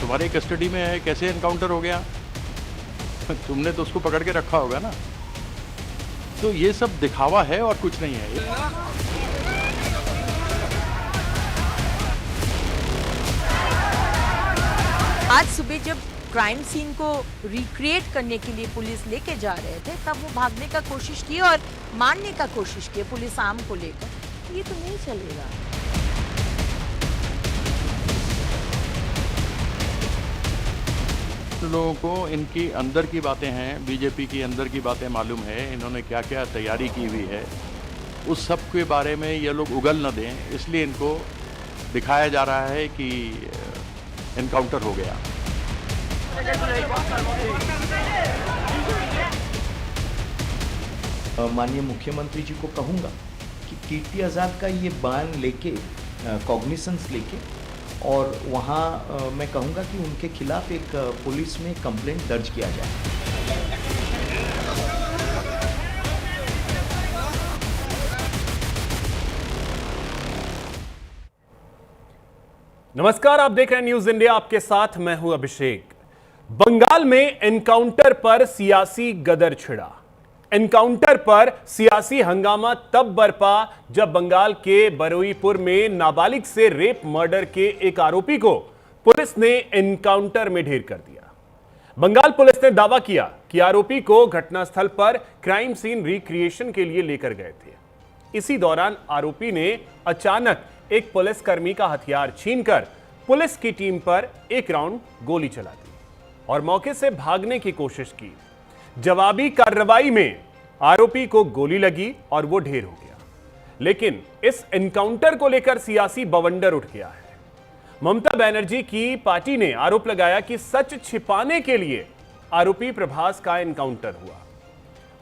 तुम्हारी कस्टडी में है, कैसे एनकाउंटर हो गया? तुमने तो उसको पकड़ के रखा होगा ना। तो ये सब दिखावा है और कुछ नहीं है। आज सुबह जब क्राइम सीन को रिक्रिएट करने के लिए पुलिस लेके जा रहे थे, तब वो भागने का कोशिश की और मारने का कोशिश की पुलिस आर्म को लेकर। ये तो नहीं चलेगा। लोगों को इनकी अंदर की बातें हैं, बीजेपी की अंदर की बातें मालूम है, इन्होंने क्या क्या तैयारी की हुई है, उस सब के बारे में ये लोग उगल न दें, इसलिए इनको दिखाया जा रहा है कि एनकाउंटर हो गया। माननीय मुख्यमंत्री जी को कहूँगा कि कीर्ति आज़ाद का ये बयान लेके, कॉग्निसेंस लेके, और वहाँ मैं कहूँगा कि उनके खिलाफ एक पुलिस में कंप्लेंट दर्ज किया जाए। नमस्कार, आप देख रहे हैं न्यूज इंडिया, आपके साथ मैं हूं अभिषेक। बंगाल में एनकाउंटर पर सियासी गदर छिड़ा। एनकाउंटर पर सियासी हंगामा तब बरपा जब बंगाल के बरुईपुर में नाबालिग से रेप मर्डर के एक आरोपी को पुलिस ने एनकाउंटर में ढेर कर दिया। बंगाल पुलिस ने दावा किया कि आरोपी को घटनास्थल पर क्राइम सीन रिक्रिएशन के लिए लेकर गए थे। इसी दौरान आरोपी ने अचानक एक पुलिसकर्मी का हथियार छीनकर पुलिस की टीम पर एक राउंड गोली चला दी और मौके से भागने की कोशिश की। जवाबी कार्रवाई में आरोपी को गोली लगी और वो ढेर हो गया। लेकिन इस एनकाउंटर को लेकर सियासी बवंडर उठ गया है। ममता बनर्जी की पार्टी ने आरोप लगाया कि सच छिपाने के लिए आरोपी प्रभास का एनकाउंटर हुआ।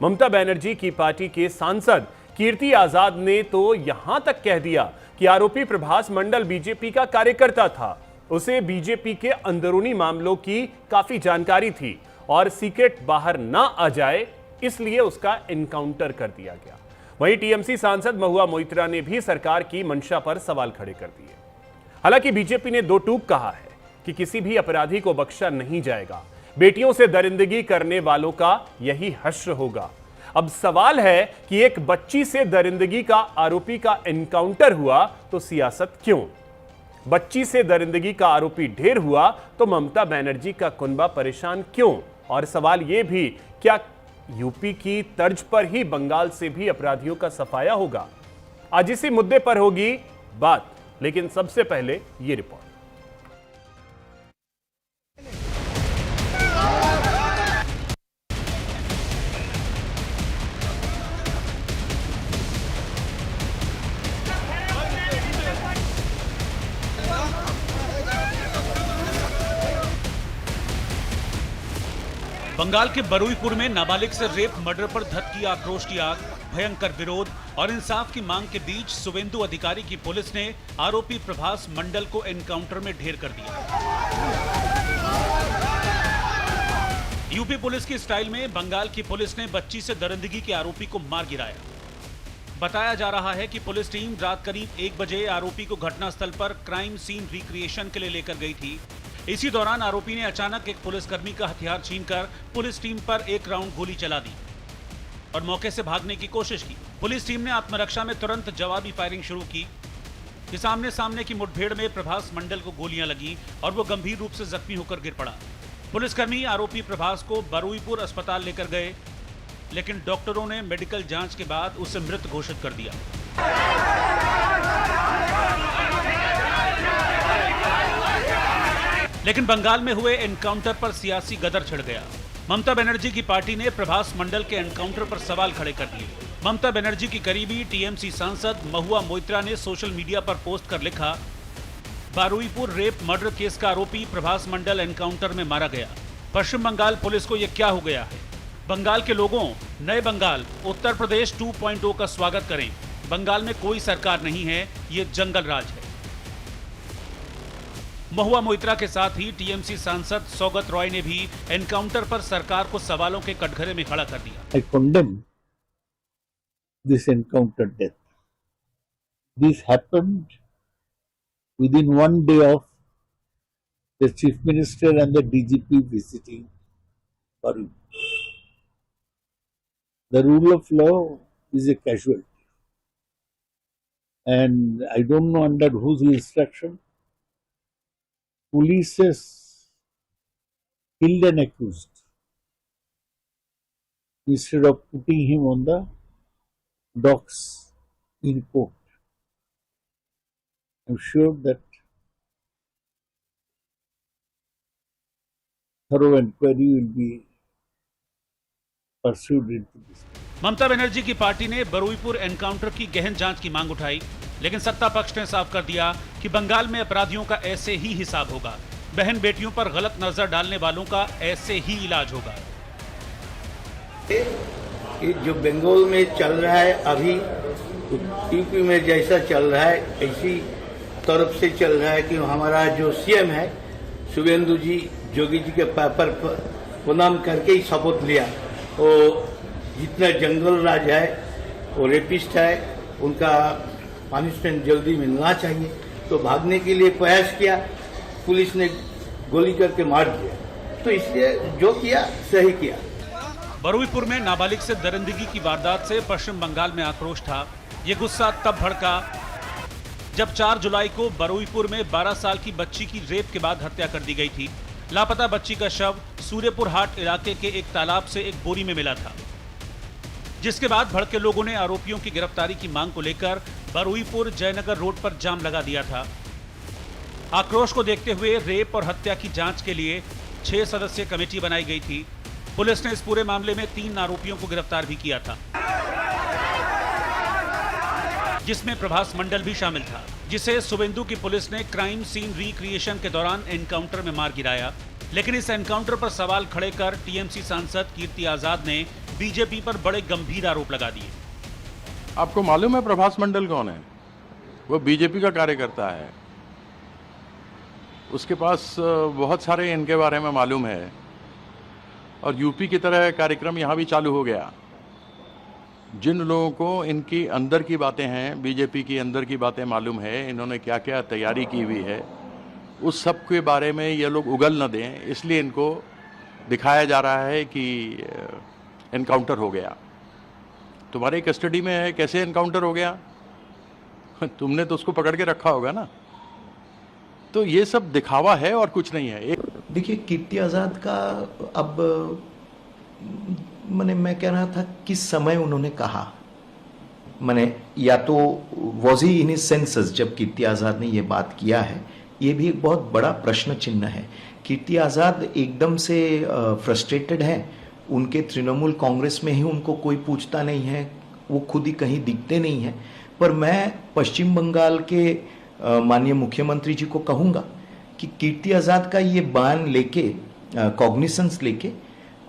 ममता बनर्जी की पार्टी के सांसद कीर्ति आजाद ने तो यहां तक कह दिया कि आरोपी प्रभास मंडल बीजेपी का कार्यकर्ता था, उसे बीजेपी के अंदरूनी मामलों की काफी जानकारी थी और सीक्रेट बाहर ना आ जाए इसलिए उसका एनकाउंटर कर दिया गया। वहीं टीएमसी सांसद महुआ मोइत्रा ने भी सरकार की मंशा पर सवाल खड़े कर दिए। हालांकि बीजेपी ने दो टूक कहा है कि किसी भी अपराधी को बख्शा नहीं जाएगा, बेटियों से दरिंदगी करने वालों का यही हश्र होगा। अब सवाल है कि एक बच्ची से दरिंदगी का आरोपी का एनकाउंटर हुआ तो सियासत क्यों? बच्ची से दरिंदगी का आरोपी ढेर हुआ तो ममता बनर्जी का कुनबा परेशान क्यों? और सवाल यह भी, क्या यूपी की तर्ज पर ही बंगाल से भी अपराधियों का सफाया होगा? आज इसी मुद्दे पर होगी बात, लेकिन सबसे पहले यह रिपोर्ट। बंगाल के बरुईपुर में नाबालिग से रेप मर्डर पर धधकी आक्रोश की आग। भयंकर विरोध और इंसाफ की मांग के बीच शुभेंदु अधिकारी की पुलिस ने आरोपी प्रभास मंडल को एनकाउंटर में ढेर कर दिया। यूपी पुलिस की स्टाइल में बंगाल की पुलिस ने बच्ची से दरिंदगी के आरोपी को मार गिराया। बताया जा रहा है कि पुलिस टीम रात करीब 1 बजे आरोपी को घटनास्थल पर क्राइम सीन रिक्रिएशन के लिए लेकर गई थी। इसी दौरान आरोपी ने अचानक एक पुलिसकर्मी का हथियार छीनकर पुलिस टीम पर एक राउंड गोली चला दी और मौके से भागने की कोशिश की। पुलिस टीम ने आत्मरक्षा में तुरंत जवाबी फायरिंग शुरू की। आमने सामने की मुठभेड़ में प्रभास मंडल को गोलियां लगी और वो गंभीर रूप से जख्मी होकर गिर पड़ा। पुलिसकर्मी आरोपी प्रभास को बरुईपुर अस्पताल लेकर गए, लेकिन डॉक्टरों ने मेडिकल जांच के बाद उसे मृत घोषित कर दिया। लेकिन बंगाल में हुए एनकाउंटर पर सियासी गदर छिड़ गया। ममता बनर्जी की पार्टी ने प्रभास मंडल के एनकाउंटर पर सवाल खड़े कर दिए। ममता बनर्जी की करीबी टीएमसी सांसद महुआ मोइत्रा ने सोशल मीडिया पर पोस्ट कर लिखा, बरुईपुर रेप मर्डर केस का आरोपी प्रभास मंडल एनकाउंटर में मारा गया। पश्चिम बंगाल पुलिस को यह क्या हो गया है? बंगाल के लोगों, नए बंगाल उत्तर प्रदेश 2.0 का स्वागत करें। बंगाल में कोई सरकार नहीं है, ये जंगल राज है। महुआ मोइत्रा के साथ ही टीएमसी सांसद सौगत रॉय ने भी एनकाउंटर पर सरकार को सवालों के कटघरे में खड़ा कर दिया। I condemn this encounter death. This happened within one day of the Chief Minister and the DGP visiting Parul. The rule of law is a casualty. And I don't know under whose instruction, police has killed an accused instead of putting him on the docks in court. I'm sure that thorough inquiry will be pursued into this. Mamata Banerjee की party ने Baruipur encounter की गहन जांच की मांग उठाई, लेकिन सत्ता पक्ष ने साफ कर दिया कि बंगाल में अपराधियों का ऐसे ही हिसाब होगा। बहन बेटियों पर गलत नजर डालने वालों का ऐसे ही इलाज होगा। ये जो बंगाल में चल रहा है अभी, यूपी में जैसा चल रहा है ऐसी तरफ से चल रहा है कि हमारा जो सीएम है शुभेंदु जी जोगी जी के पेपर पर प्रणाम करके ही शपथ लिया। वो जितना जंगल राज है, वो रेपिस्ट है, उनका पनिशमेंट जल्दी मिलना चाहिए। तो भागने के लिए प्रयास किया, पुलिस ने गोली करके मार दिया। तो इसलिए जो किया सही किया। बरुईपुर में नाबालिग से दरिंदगी की वारदात से पश्चिम बंगाल में आक्रोश था। ये गुस्सा तब भड़का जब 4 जुलाई को बरुईपुर में 12 साल की बच्ची की रेप के बाद हत्या कर दी गई थी। लापता बच्ची का शव सूर्यपुर हाट इलाके के एक तालाब से एक बोरी में मिला था, जिसके बाद भड़के लोगों ने आरोपियों की गिरफ्तारी की मांग को लेकर बरुईपुर जयनगर रोड पर जाम लगा दिया था। आक्रोश को देखते हुए रेप और हत्या की जांच के लिए 6 सदस्यीय कमेटी बनाई गई थी। पुलिस ने इस पूरे मामले में 3 आरोपियों को गिरफ्तार भी किया था, जिसमें प्रभास मंडल भी शामिल था, जिसे शुभेंदु की पुलिस ने क्राइम सीन रिक्रिएशन के दौरान एनकाउंटर में मार गिराया। लेकिन इस एनकाउंटर पर सवाल खड़े कर टीएमसी सांसद कीर्ति आजाद ने बीजेपी पर बड़े गंभीर आरोप लगा दिए। आपको मालूम है प्रभास मंडल कौन है? वो बीजेपी का कार्यकर्ता है। उसके पास बहुत सारे इनके बारे में मालूम है, और यूपी की तरह कार्यक्रम यहाँ भी चालू हो गया। जिन लोगों को इनकी अंदर की बातें हैं, बीजेपी की अंदर की बातें मालूम है, इन्होंने क्या क्या तैयारी की हुई है, उस सब के बारे में ये लोग उगल न दें, इसलिए इनको दिखाया जा रहा है कि एनकाउंटर हो गया। तुम्हारे कस्टडी में है, कैसे एनकाउंटर हो गया? तुमने तो उसको पकड़ के रखा होगा ना। तो ये सब दिखावा है और कुछ नहीं है। देखिए, कीर्ति आजाद का अब मैं कह रहा था किस समय उन्होंने कहा, या तो was he in his senses जब कीर्ति आजाद ने ये बात किया है, ये भी एक बहुत बड़ा प्रश्न चिन्ह है। कीर्ति आजाद एकदम से फ्रस्ट्रेटेड है, उनके तृणमूल कांग्रेस में ही उनको कोई पूछता नहीं है, वो खुद ही कहीं दिखते नहीं है। पर मैं पश्चिम बंगाल के माननीय मुख्यमंत्री जी को कहूँगा कि कीर्ति आजाद का ये बयान लेके, कॉग्निसेंस लेके,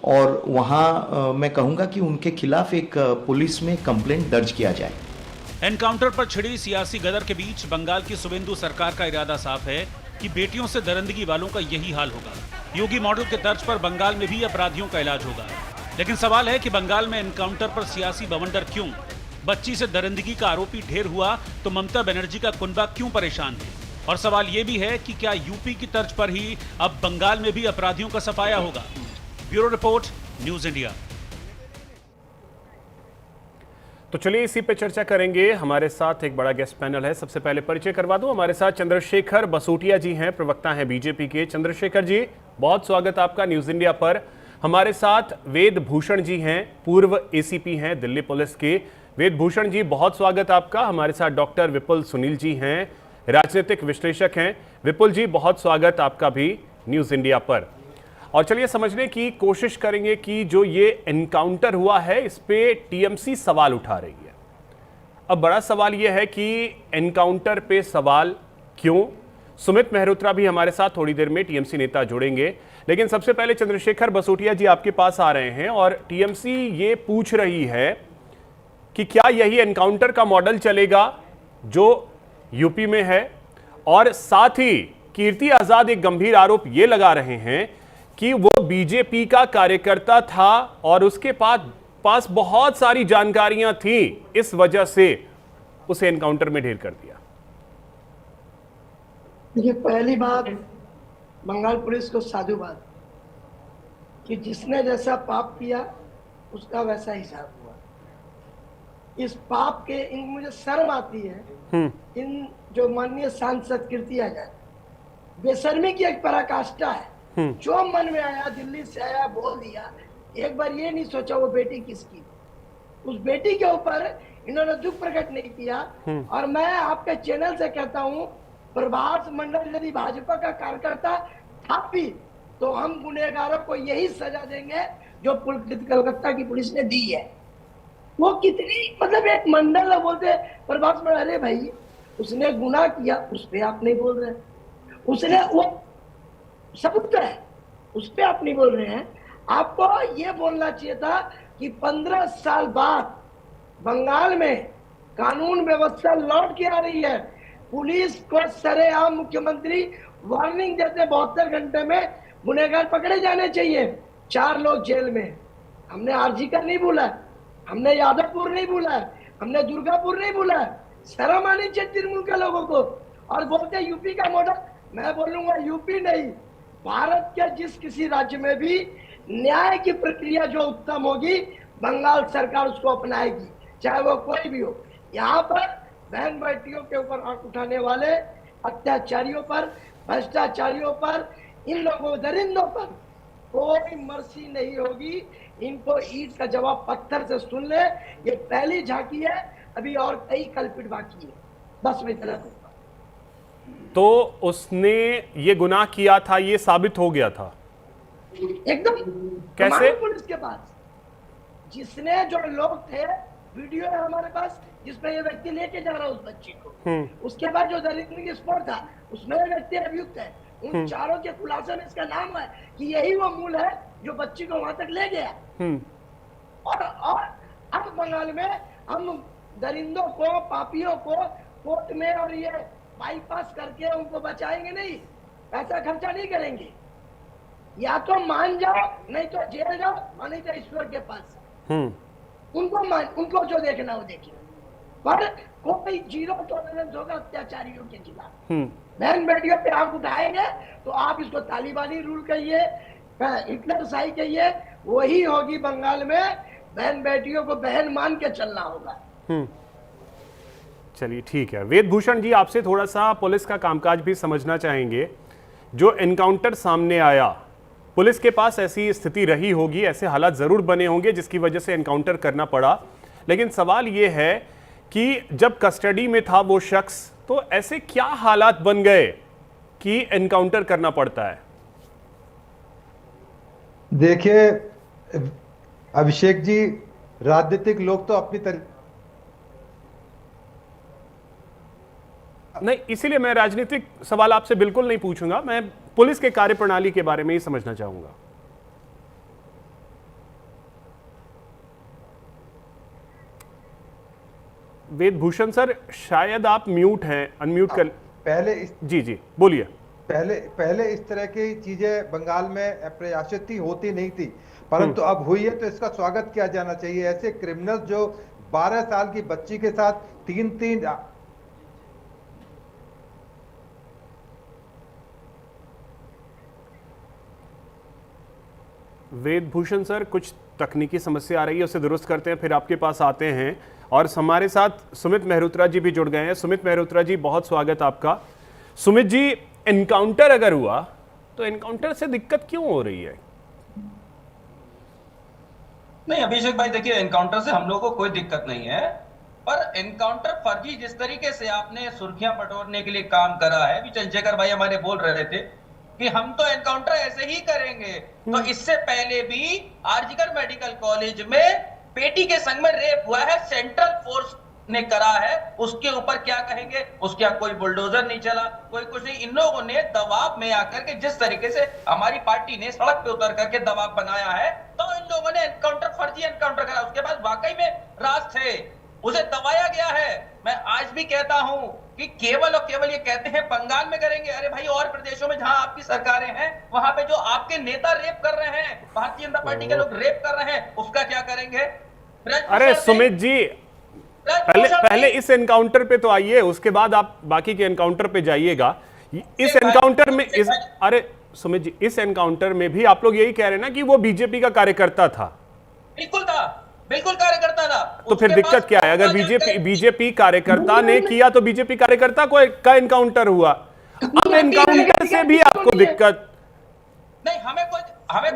और वहाँ मैं कहूँगा कि उनके खिलाफ एक पुलिस में कंप्लेंट दर्ज किया जाए। एनकाउंटर पर छिड़ी सियासी गदर के बीच बंगाल की शुभेंदु सरकार का इरादा साफ है कि बेटियों से दरिंदगी वालों का यही हाल होगा। योगी मॉडल के तर्ज पर बंगाल में भी अपराधियों का इलाज होगा। लेकिन सवाल है कि बंगाल में एनकाउंटर पर सियासी बवंडर क्यों? बच्ची से दरिंदगी का आरोपी ढेर हुआ तो ममता बनर्जी का कुनबा क्यों परेशान है? और सवाल यह भी है कि क्या यूपी की तर्ज पर ही अब बंगाल में भी अपराधियों का सफाया होगा? Bureau report, news India. तो चलिए इसी पे चर्चा करेंगे। हमारे साथ एक बड़ा गेस्ट पैनल है। सबसे पहले परिचय करवा दूं, हमारे साथ चंद्रशेखर बसोटिया जी हैं, प्रवक्ता हैं बीजेपी के। चंद्रशेखर जी, बहुत स्वागत आपका न्यूज इंडिया पर। हमारे साथ वेद भूषण जी हैं, पूर्व एसीपी हैं दिल्ली पुलिस के। वेद भूषण जी, बहुत स्वागत आपका। हमारे साथ डॉक्टर विपुल सुनील जी हैं, राजनीतिक विश्लेषक हैं। विपुल जी, बहुत स्वागत आपका भी न्यूज इंडिया पर। और चलिए समझने की कोशिश करेंगे कि जो ये एनकाउंटर हुआ है, इस पे टीएमसी सवाल उठा रही है। अब बड़ा सवाल यह है कि एनकाउंटर पे सवाल क्यों? सुमित मेहरोत्रा भी हमारे साथ थोड़ी देर में टीएमसी नेता जुड़ेंगे, लेकिन सबसे पहले चंद्रशेखर बसोटिया जी आपके पास आ रहे हैं और टीएमसी ये पूछ रही है कि क्या यही एनकाउंटर का मॉडल चलेगा जो यूपी में है? और साथ ही कीर्ति आजाद एक गंभीर आरोप ये लगा रहे हैं कि वो बीजेपी का कार्यकर्ता था और उसके पास बहुत सारी जानकारियां थी, इस वजह से उसे एनकाउंटर में ढेर कर दिया। ये पहली बात, बंगाल पुलिस को साधुवाद कि जिसने जैसा पाप किया उसका वैसा हिसाब हुआ। इस पाप के इन मुझे शर्म आती है इन जो माननीय सांसद कीर्ति आजाद, बेशर्मी की एक पराकाष्ठा है। जो मन में आया दिल्ली से आया बोल दिया, एक बार ये नहीं सोचा वो बेटी किसकी। उस बेटी के ऊपर इन्होंने दुख प्रकट नहीं किया। और मैं आपके चैनल से कहता हूँ, प्रभास मंडल यदि भाजपा का कार्यकर्ता था भी तो हम गुनहगारों को यही सजा देंगे जो कलकत्ता की पुलिस ने दी है। वो कितनी मतलब एक मंडल है, बोलते प्रभास मंडल, अरे भाई उसने गुनाह किया उस पर आप नहीं बोल रहे, उसने वो सबूत है उस पर आप नहीं बोल रहे हैं। आपको ये बोलना चाहिए था कि 15 साल बाद बंगाल में कानून व्यवस्था लौट के आ रही है। पुलिस को सरेआम मुख्यमंत्री वार्निंग देते 72 घंटे में गुनहगार पकड़े जाने चाहिए। 4 लोग जेल में। हमने आरजीकर नहीं बोला, हमने यादवपुर नहीं बोला, हमने दुर्गापुर नहीं बोला। शर्म आनी चाहिए तृणमूल के लोगों को। और बोलते यूपी का मॉडल, मैं बोलूंगा यूपी नहीं, भारत के जिस किसी राज्य में भी न्याय की प्रक्रिया जो उत्तम होगी बंगाल सरकार उसको अपनाएगी, चाहे वो कोई भी हो। यहाँ पर बहन बेटियों के ऊपर आंख उठाने वाले अत्याचारियों पर, भ्रष्टाचारियों पर, इन लोगों दरिंदों पर कोई मर्सी नहीं होगी। इनको ईंट का जवाब पत्थर से सुन ले। ये पहली झांकी है, अभी और कई कल्पित बाकी है। बस मैं इतना कहूंगा। तो उसने ये गुनाह किया था, ये साबित हो गया था एकदम। कैसे? पुलिस के पास जिसने जो लोग थे, वीडियो है हमारे पास जिसमें ये व्यक्ति लेके जा रहा है उस बच्ची को। उसके बाद जो दरिंदगी स्पॉट था उसमें ये व्यक्ति अभियुक्त है। उन चारों के खुलासे में इसका नाम है कि यही वो मूल है जो बच्ची को वहां तक ले गया। और अब बंगाल में हम दरिंदों को, पापियों को कोर्ट में और ये बाईपास करके उनको बचाएंगे नहीं, पैसा खर्चा नहीं करेंगे। या तो मान जाओ, नहीं तो जेल जाओ, और नहीं तो ईश्वर के पास। उनको जो देखना हो देखिए, पर कोई जीरो टॉलरेंस होगा अत्याचारियों के खिलाफ। बहन बेटियों पे आंख उठाएंगे तो आप इसको तालिबानी रूल कहिए, हिटलरशाही कहिए, वही होगी बंगाल में। बहन बेटियों को बहन मान के चलना होगा। चलिए ठीक है। वेद भूषण जी, आपसे थोड़ा सा पुलिस का कामकाज भी समझना चाहेंगे। जो एनकाउंटर सामने आया, पुलिस के पास ऐसी स्थिति रही होगी, ऐसे हालात जरूर बने होंगे जिसकी वजह से एनकाउंटर करना पड़ा। लेकिन सवाल यह है कि जब कस्टडी में था वो शख्स, तो ऐसे क्या हालात बन गए कि एनकाउंटर करना पड़ता है? देखिए अभिषेक जी, राजनीतिक लोग तो अपनी नहीं, इसीलिए मैं राजनीतिक सवाल आपसे बिल्कुल नहीं पूछूंगा, मैं पुलिस के कार्यप्रणाली के बारे में ही समझना चाहूंगा। वेद भूषण सर, शायद आप म्यूट हैं, अनम्यूट कर। जी बोलिए। पहले इस तरह की चीजें बंगाल में प्रयासित होती नहीं थी, परंतु अब हुई है तो इसका स्वागत किया जाना चाहिए। ऐसे क्रिमिनल जो 12 साल की बच्ची के साथ तीन वेद भूषण सर, कुछ तकनीकी समस्या आ रही है, उसे दुरुस्त करते हैं, फिर आपके पास आते हैं। और हमारे साथ सुमित मेहरोत्रा जी भी जुड़ गए हैं। सुमित मेहरोत्रा जी, बहुत स्वागत आपका। सुमित जी, एनकाउंटर अगर हुआ तो एनकाउंटर से दिक्कत क्यों हो रही है? नहीं अभिषेक भाई, देखिए एनकाउंटर से हम लोगों को कोई दिक्कत नहीं है, पर एनकाउंटर फर्जी जिस तरीके से आपने सुर्खियां बटोरने के लिए काम करा है, अभी चंद्रशेखर भाई हमारे बोल रहे थे कि हम तो एनकाउंटर ऐसे ही करेंगे। तो इससे पहले भी आरजीकर मेडिकल कॉलेज में बेटी के संग में रेप हुआ है, सेंट्रल फोर्स ने करा है, उसके ऊपर क्या कहेंगे? उसके यहाँ कोई बुलडोजर नहीं चला, कोई कुछ नहीं। इन लोगों ने दबाव में आकर के जिस तरीके से हमारी पार्टी ने सड़क पे उतर करके दबाव बनाया है, तो इन लोगों ने एनकाउंटर, फर्जी एनकाउंटर करा। उसके बाद वाकई में राज थे, उसे दबाया गया है। मैं आज भी कहता हूं कि केवल और केवल ये कहते हैं बंगाल में करेंगे। अरे भाई, और प्रदेशों में जहां आपकी सरकारें हैं, वहां पे जो आपके नेता रेप कर रहे हैं, भारतीय जनता पार्टी के लोग रेप कर रहे हैं, उसका क्या करेंगे? अरे सुमित जी, पहले इस एनकाउंटर पे तो आइए, उसके बाद आप बाकी के एनकाउंटर पे जाइएगा। इस एनकाउंटर में अरे सुमित जी, इस एनकाउंटर में भी आप लोग यही कह रहे हैं ना कि वो बीजेपी का कार्यकर्ता था? बिल्कुल था, बिल्कुल कार्यकर्ता था। तो फिर दिक्कत क्या है? अगर बीजेपी कार्यकर्ता ने किया तो बीजेपी कार्यकर्ता का एनकाउंटर हुआ, अब एनकाउंटर से भी आपको दिक्कत? नहीं, हमें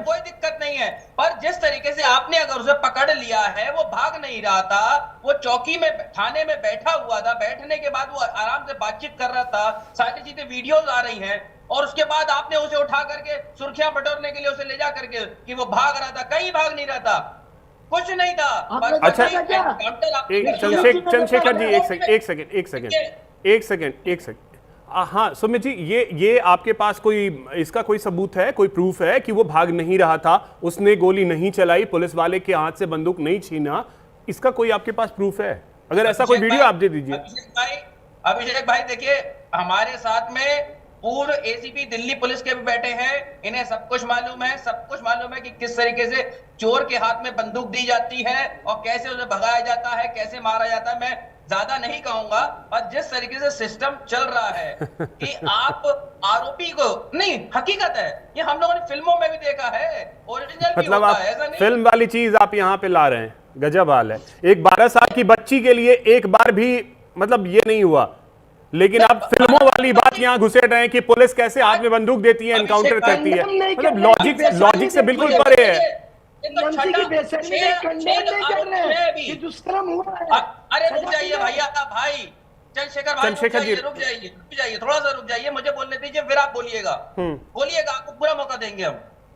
कोई दिक्कत नहीं है, पर जिस तरीके से आपने अगर उसे पकड़ लिया है, वो भाग नहीं रहा था, वो चौकी में थाने में बैठा हुआ था, बैठने के बाद वो आराम से बातचीत कर रहा था, सारी चीजें वीडियोस आ रही हैं, और उसके बाद आपने उसे उठा करके सुर्खियां बटोरने के लिए उसे ले जा करके कि वो भाग रहा था, कहीं भाग नहीं रहा था, कुछ नहीं था। अच्छा, चंद्रशेखर जी एक सेकेंड। हाँ सुमित जी, ये आपके पास कोई इसका कोई सबूत है, कोई प्रूफ है कि वो भाग नहीं रहा था, उसने गोली नहीं चलाई, पुलिस वाले के हाथ से बंदूक नहीं छीना, इसका कोई आपके पास प्रूफ है? अगर ऐसा कोई वीडियो आप दे दीजिए। अभिषेक भाई देखिए, हमारे साथ में पूर्व एसीपी दिल्ली पुलिस के भी बैठे हैं, इन्हें सब कुछ मालूम है कि किस तरीके से चोर के हाथ में बंदूक दी जाती है और कैसे उसे भगाया जाता है, कैसे मारा जाता है। मैं ज्यादा नहीं कहूंगा, और जिस तरीके से सिस्टम चल रहा है कि आप आरोपी को नहीं, हकीकत है ये हम लोगों ने फिल्मों में भी देखा है, ओरिजिनल भी मतलब होता आप है, ऐसा नहीं फिल्म वाली चीज आप यहाँ पे ला रहे हैं, गजब हाल है। एक 12 साल की बच्ची के लिए एक बार भी मतलब ये नहीं हुआ, लेकिन आप फिल्मों वाली बात यहाँ घुसेड़ रहे हैं कि पुलिस कैसे हाथ में बंदूक देती है, एनकाउंटर करती है, मतलब लॉजिक से बिल्कुल परे है। अरे रुक जाइए भैया, भाई चंद्रशेखर जी रुक जाइए, थोड़ा सा रुक जाइए, मुझे बोलने दीजिए, फिर आप बोलिएगा, आपको पूरा मौका देंगे हम।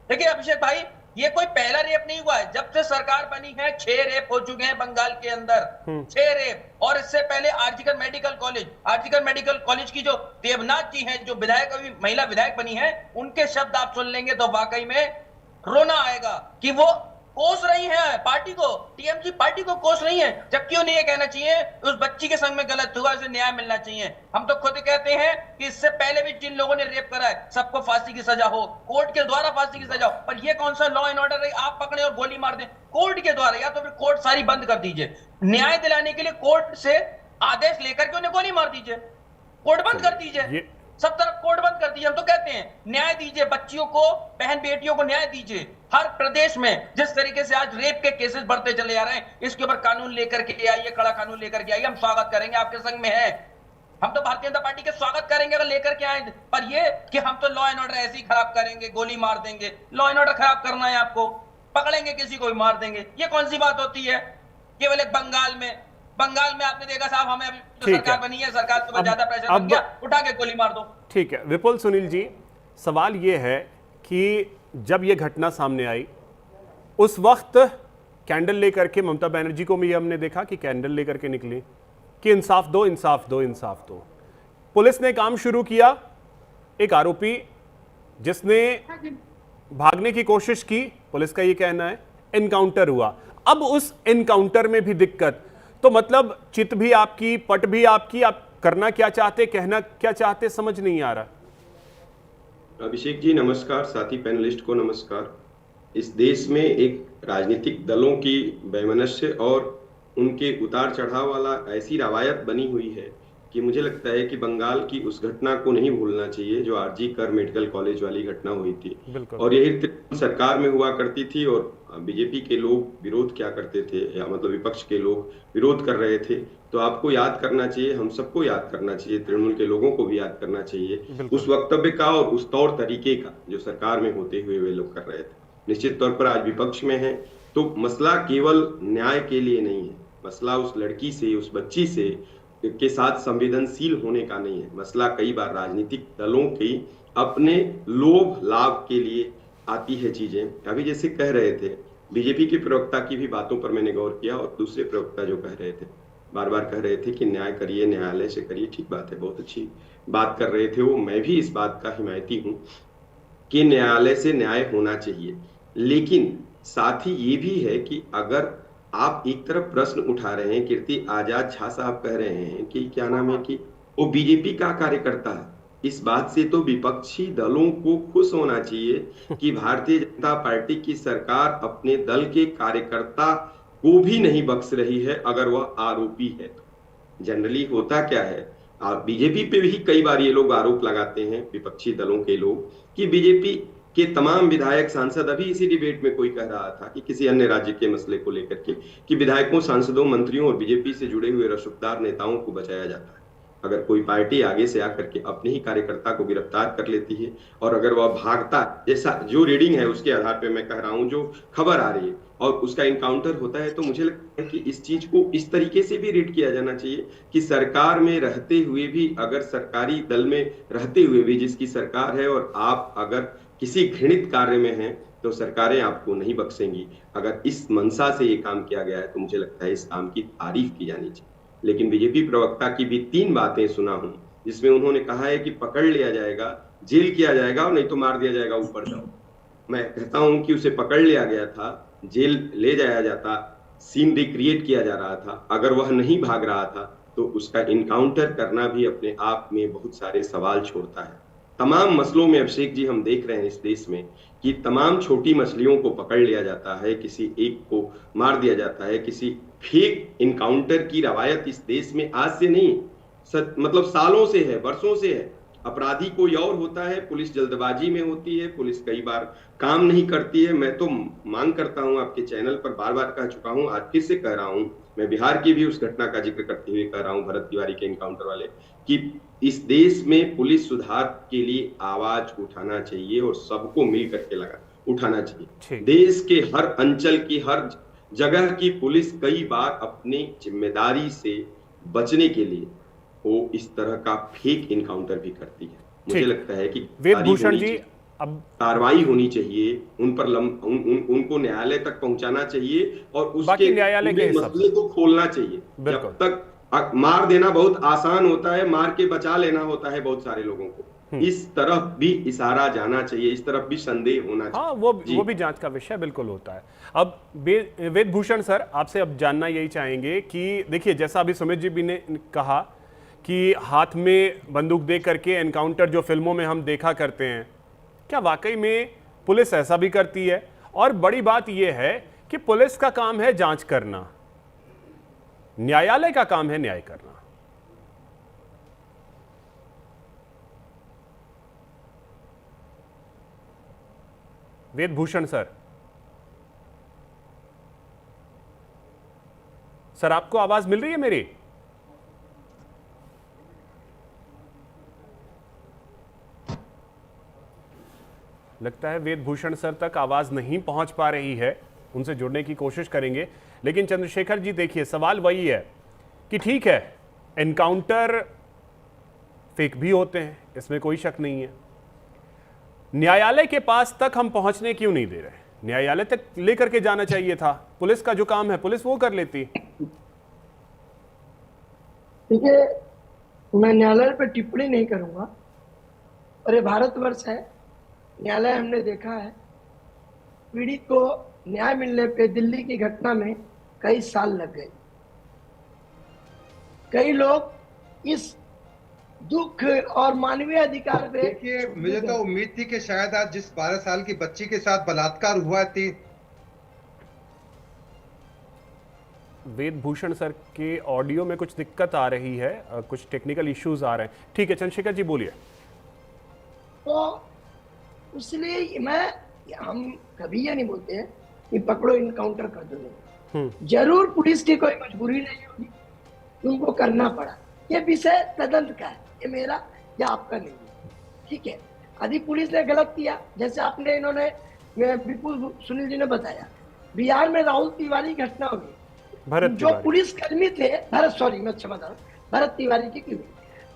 देखिए अभिषेक भाई, ये कोई पहला रेप नहीं हुआ है, जब से सरकार बनी है 6 रेप हो चुके हैं बंगाल के अंदर, 6 रेप। और इससे पहले आर्जिकल मेडिकल कॉलेज की जो देवनाथ जी हैं, जो विधायक, अभी महिला विधायक बनी है, उनके शब्द आप सुन लेंगे तो वाकई में रोना आएगा कि वो कोस रही है पार्टी को, टीएमसी पार्टी को कोस रही है। जब क्यों नहीं ये कहना चाहिए उस बच्ची के संग में गलत हुआ, उसे न्याय मिलना चाहिए। हम तो खुद कहते हैं कि इससे पहले भी जिन लोगों ने रेप करा है सबको फांसी की सजा हो, कोर्ट के द्वारा फांसी की सजा हो। पर ये कौन सा लॉ एंड ऑर्डर है, आप पकड़े और गोली मार दें कोर्ट के द्वारा? या तो फिर कोर्ट सारी बंद कर दीजिए, न्याय दिलाने के लिए कोर्ट से आदेश लेकर के उन्हें गोली मार दीजिए, कोर्ट बंद कर दीजिए, सब तरफ कोर्ट बंद कर दीजिए। हम तो कहते हैं न्याय दीजिए, बच्चियों को, बहन बेटियों को न्याय दीजिए। हर प्रदेश में जिस तरीके से आज रेप के केसेस बढ़ते चले जा रहे हैं, इसके ऊपर कानून लेकर के आइए, कड़ा कानून लेकर के आइए, हम स्वागत करेंगे, आपके संग में है। हम तो भारतीय जनता पार्टी के स्वागत करेंगे अगर लेकर के आए। पर ये कि हम तो लॉ एंड ऑर्डर ऐसे ही खराब करेंगे, गोली मार देंगे, लॉ एंड ऑर्डर खराब करना है आपको, पकड़ेंगे किसी को भी मार देंगे, ये कौन सी बात होती है? केवल एक बंगाल में आपने देखा साहब, हमें अभी जो सरकार बनी है, सरकार के ऊपर ज्यादा प्रेशर बन गया, उठा के गोली मार दो। ठीक है विपुल, सुनील जी, सवाल ये है कि जब ये घटना सामने आई उस वक्त कैंडल लेकर के ममता बनर्जी को भी हमने देखा कि कैंडल लेकर के निकली कि इंसाफ दो, इंसाफ दो, इंसाफ दो। पुलिस ने काम शुरू किया, एक आरोपी जिसने भागने की कोशिश की, पुलिस का ये कहना है, एनकाउंटर हुआ। अब उस एनकाउंटर में भी दिक्कत, तो मतलब चित भी आपकी, पट भी आपकी, आप करना क्या चाहते, कहना क्या चाहते, समझ नहीं आ रहा। अभिषेक जी नमस्कार, साथी पैनलिस्ट को नमस्कार। इस देश में एक राजनीतिक दलों की वैमनस्य और उनके उतार चढ़ाव वाला ऐसी रवायत बनी हुई है कि मुझे लगता है कि बंगाल की उस घटना को नहीं भूलना चाहिए जो आरजी कर मेडिकल कॉलेज वाली घटना हुई थी, और यही सरकार में हुआ करती थी। और बीजेपी के लोग विरोध क्या करते थे, या मतलब विपक्ष के लोग विरोध कर रहे थे, तो आपको याद करना चाहिए, हम सबको याद करना चाहिए, तृणमूल के लोगों को भी याद करना चाहिए उस वक्तव्य का और उस तौर तरीके का जो सरकार में होते हुए वे लोग कर रहे थे। निश्चित तौर पर आज विपक्ष में है तो मसला केवल न्याय के लिए नहीं है, मसला उस लड़की से, उस बच्ची से के साथ संवेदनशील होने का नहीं है। मसला कई बार राजनीतिक दलों की अपने लोभ लाभ के लिए आती है चीजें। अभी जैसे कह रहे थे, बीजेपी के प्रवक्ता की भी बातों पर मैंने गौर किया, और दूसरे प्रवक्ता जो कह रहे थे, बार बार कह रहे थे कि न्याय करिए, न्यायालय से करिए, ठीक बात है, बहुत अच्छी बात कर रहे थे वो। मैं भी इस बात का हिमायती हूँ कि न्यायालय से न्याय होना चाहिए, लेकिन साथ ही ये भी है कि अगर आप एक तरफ प्रश्न उठा रहे हैं, कीर्ति आजाद झा साहब कह रहे हैं कि क्या नाम है कि वो बीजेपी का कार्यकर्ता है, इस बात से तो विपक्षी दलों को खुश होना चाहिए कि भारतीय जनता पार्टी की सरकार अपने दल के कार्यकर्ता को भी नहीं बख्श रही है अगर वह आरोपी है तो। जनरली होता क्या है, बीजेपी पे भी कई बार ये लोग आरोप लगाते हैं, विपक्षी दलों के लोग, कि बीजेपी के तमाम विधायक सांसद, अभी इसी डिबेट में कोई कह रहा था कि किसी अन्य राज्य के मसले को लेकर के, कि विधायकों, सांसदों, मंत्रियों और बीजेपी से जुड़े हुए रसूखदार नेताओं को बचाया जाता है। अगर कोई पार्टी आगे से आकर के अपने ही कार्यकर्ता को गिरफ्तार कर लेती है और अगर वह भागता, जैसा जो रीडिंग है उसके आधार पे मैं कह रहा हूं, जो खबर आ रही है, और उसका इनकाउंटर होता है, तो मुझे लगता है कि इस चीज को इस तरीके से भी रीड किया जाना चाहिए कि सरकार में रहते हुए भी, अगर सरकारी दल में रहते हुए भी जिसकी सरकार है और आप अगर किसी घृणित कार्य में हैं तो सरकारें आपको नहीं बख्शेंगी। अगर इस मंशा से ये काम किया गया है तो मुझे लगता है इस काम की तारीफ की जानी चाहिए। लेकिन बीजेपी प्रवक्ता की भी 3 बातें सुना हूं जिसमें उन्होंने कहा है कि पकड़ लिया जाएगा, जेल किया जाएगा और नहीं तो मार दिया जाएगा, ऊपर जाओ। मैं कहता हूं कि उसे पकड़ लिया गया था, जेल ले जाया जाता, सीन रिक्रिएट किया जा रहा था, अगर वह नहीं भाग रहा था तो उसका इनकाउंटर करना भी अपने आप में बहुत सारे सवाल छोड़ता है। तमाम मसलों में अभिषेक जी हम देख रहे हैं इस देश में कि तमाम छोटी मछलियों को पकड़ लिया जाता है, किसी एक को मार दिया जाता है, किसी फेक इनकाउंटर की रवायत इस देश में आज से नहीं, मतलब सालों से है, वर्षों से है। अपराधी कोई और होता है, पुलिस जल्दबाजी में होती है, पुलिस कई बार काम नहीं करती है। मैं तो मांग करता हूं, आपके चैनल पर बार बार कह चुका हूं, आज फिर से कह रहा हूं, मैं बिहार की भी उस घटना का जिक्र करते हुए कह रहा हूं, भरत तिवारी के इनकाउंटर वाले, कि इस देश में पुलिस सुधार के लिए आवाज उठाना चाहिए और सबको मिल करके उठाना चाहिए। देश के हर अंचल की, हर जगह की पुलिस कई बार अपनी जिम्मेदारी से बचने के लिए वो इस तरह का फेक इनकाउंटर भी करती है। मुझे लगता है कि वेदभूषण जी, अब कार्रवाई होनी चाहिए, उन पर उनको न्यायालय तक पहुंचाना चाहिए और उसके न्यायालय के मसले को खोलना चाहिए। जब तक मार देना बहुत आसान होता है, मार के बचा लेना होता है बहुत सारे लोगों को। इस तरफ भी इशारा जाना चाहिए, इस तरफ भी संदेह होना चाहिए। हाँ, वो भी जांच का विषय बिल्कुल होता है। अब वेदभूषण सर, आपसे अब जानना यही चाहेंगे कि देखिए, जैसा अभी सुमित जी भी ने कहा कि हाथ में बंदूक दे करके एनकाउंटर जो फिल्मों में हम देखा करते हैं, क्या वाकई में पुलिस ऐसा भी करती है? और बड़ी बात यह है कि पुलिस का काम है जांच करना, न्यायालय का काम है न्याय करना। वेदभूषण सर, आपको आवाज मिल रही है मेरी? लगता है वेदभूषण सर तक आवाज नहीं पहुंच पा रही है, उनसे जुड़ने की कोशिश करेंगे। लेकिन चंद्रशेखर जी, देखिए, सवाल वही है कि ठीक है, एनकाउंटर फेक भी होते हैं, इसमें कोई शक नहीं है। न्यायालय के पास तक हम पहुंचने क्यों नहीं दे रहे? न्यायालय तक लेकर के जाना चाहिए था। पुलिस का जो काम है पुलिस वो कर लेती। ठीक है, मैं न्यायालय पर टिप्पणी नहीं करूंगा, और ये भारतवर्ष है, न्यायालय हमने देखा है, पीड़ित को न्याय मिलने पे दिल्ली की घटना में कई साल लग गए। कई लोग इस दुख और मानवीय अधिकार पे, देखिए, मुझे तो उम्मीद थी कि शायद आज जिस 12 साल की बच्ची के साथ बलात्कार हुआ थी। वेदभूषण सर के ऑडियो में कुछ दिक्कत आ रही है, कुछ टेक्निकल इश्यूज आ रहे हैं। ठीक है, चंद्रशेखर जी बोलिए। तो इसलिए हम कभी ये नहीं बोलते हैं कि पकड़ो इनकाउंटर कर दो। जरूर पुलिस की कोई मजबूरी नहीं होगी, उनको करना पड़ा। ये विषय तदंत का है, ये मेरा या आपका नहीं है। ठीक है, यदि पुलिस ने गलत किया, जैसे आपने इन्होंने विपुल सुनील जी ने बताया, बिहार में राहुल तिवारी घटना हो गई, जो पुलिस कर्मी थे, भरत तिवारी की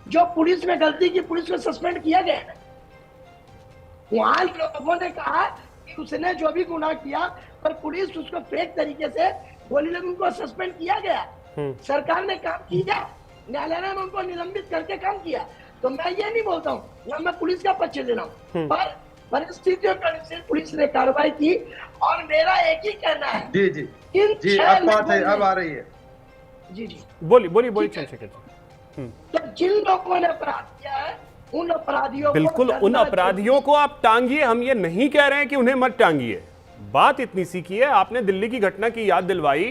जो पुलिस में गलती की, पुलिस को सस्पेंड किया गया है। वहां लोगों ने कहा कि उसने जो भी गुनाह किया, पर पुलिस उसको फेक तरीके से बोली लगी, उनको सस्पेंड किया गया। सरकार ने काम किया, न्यायालय ने उनको निलंबित करके काम किया। तो मैं ये नहीं बोलता हूँ, मैं पुलिस का पक्ष ले रहा हूँ, पर परिस्थितियों के अनुसार पुलिस ने कार्रवाई की। और मेरा एक ही कहना है, जी जी जी, अब आ रही है। जी जी, बोलिए चंद्रशेखर जी। तो जिन लोगों ने अपराध किया है, उन अपराधियों बिल्कुल, उन अपराधियों को आप टांगिए। हम ये नहीं कह रहे हैं कि उन्हें मत टांगिए। बात इतनी सी की है, आपने दिल्ली की घटना की याद दिलवाई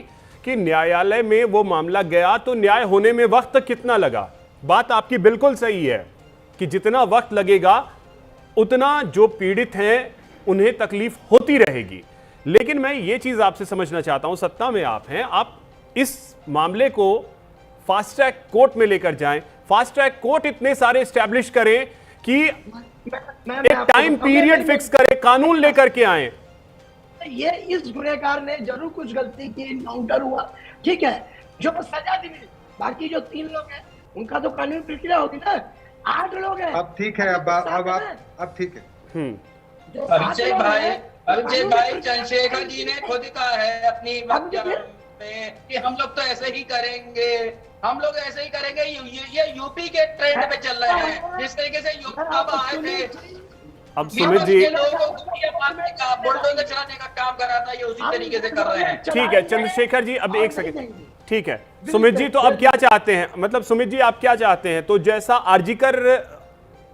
कि न्यायालय में वो मामला गया तो न्याय होने में वक्त कितना लगा। बात आपकी बिल्कुल सही है कि जितना वक्त लगेगा उतना जो पीड़ित हैं उन्हें तकलीफ होती रहेगी। लेकिन मैं ये चीज आपसे समझना चाहता हूं, सत्ता में आप हैं, आप इस मामले को फास्ट ट्रैक कोर्ट में लेकर जाएं, फास्ट ट्रैक कोर्ट इतने सारे एस्टैब्लिश करें कि एक टाइम पीरियड फिक्स करें, कानून लेकर के आए। ये इस गुनहगार ने जरूर कुछ गलती की, इनकाउंटर हुआ, ठीक है, जो सजा दी मिली। बाकी जो 3 लोग हैं उनका तो कानूनी प्रक्रिया होगी ना। 8 लोग हैं। अब ठीक है, अब ठीक है। अभिषेक भाई चंद्रशेखर जी ने खुद कहा है अपनी वक्तव्य में कि हम लोग तो ऐसे ही करेंगे, हम लोग ऐसे ही करेंगे। ये यूपी के ट्रेंड पे चल रहे हैं, जिस तरीके से यूपी अब आए थे। अब सुमित जी बुलडोजर चलाने का काम कर रहा था, ये उसी तरीके से कर रहे हैं। ठीक है चंद्रशेखर जी, अब एक सेकंड, ठीक है सुमित जी, तो अब क्या चाहते हैं, मतलब सुमित जी आप क्या चाहते हैं? तो जैसा आरजीकर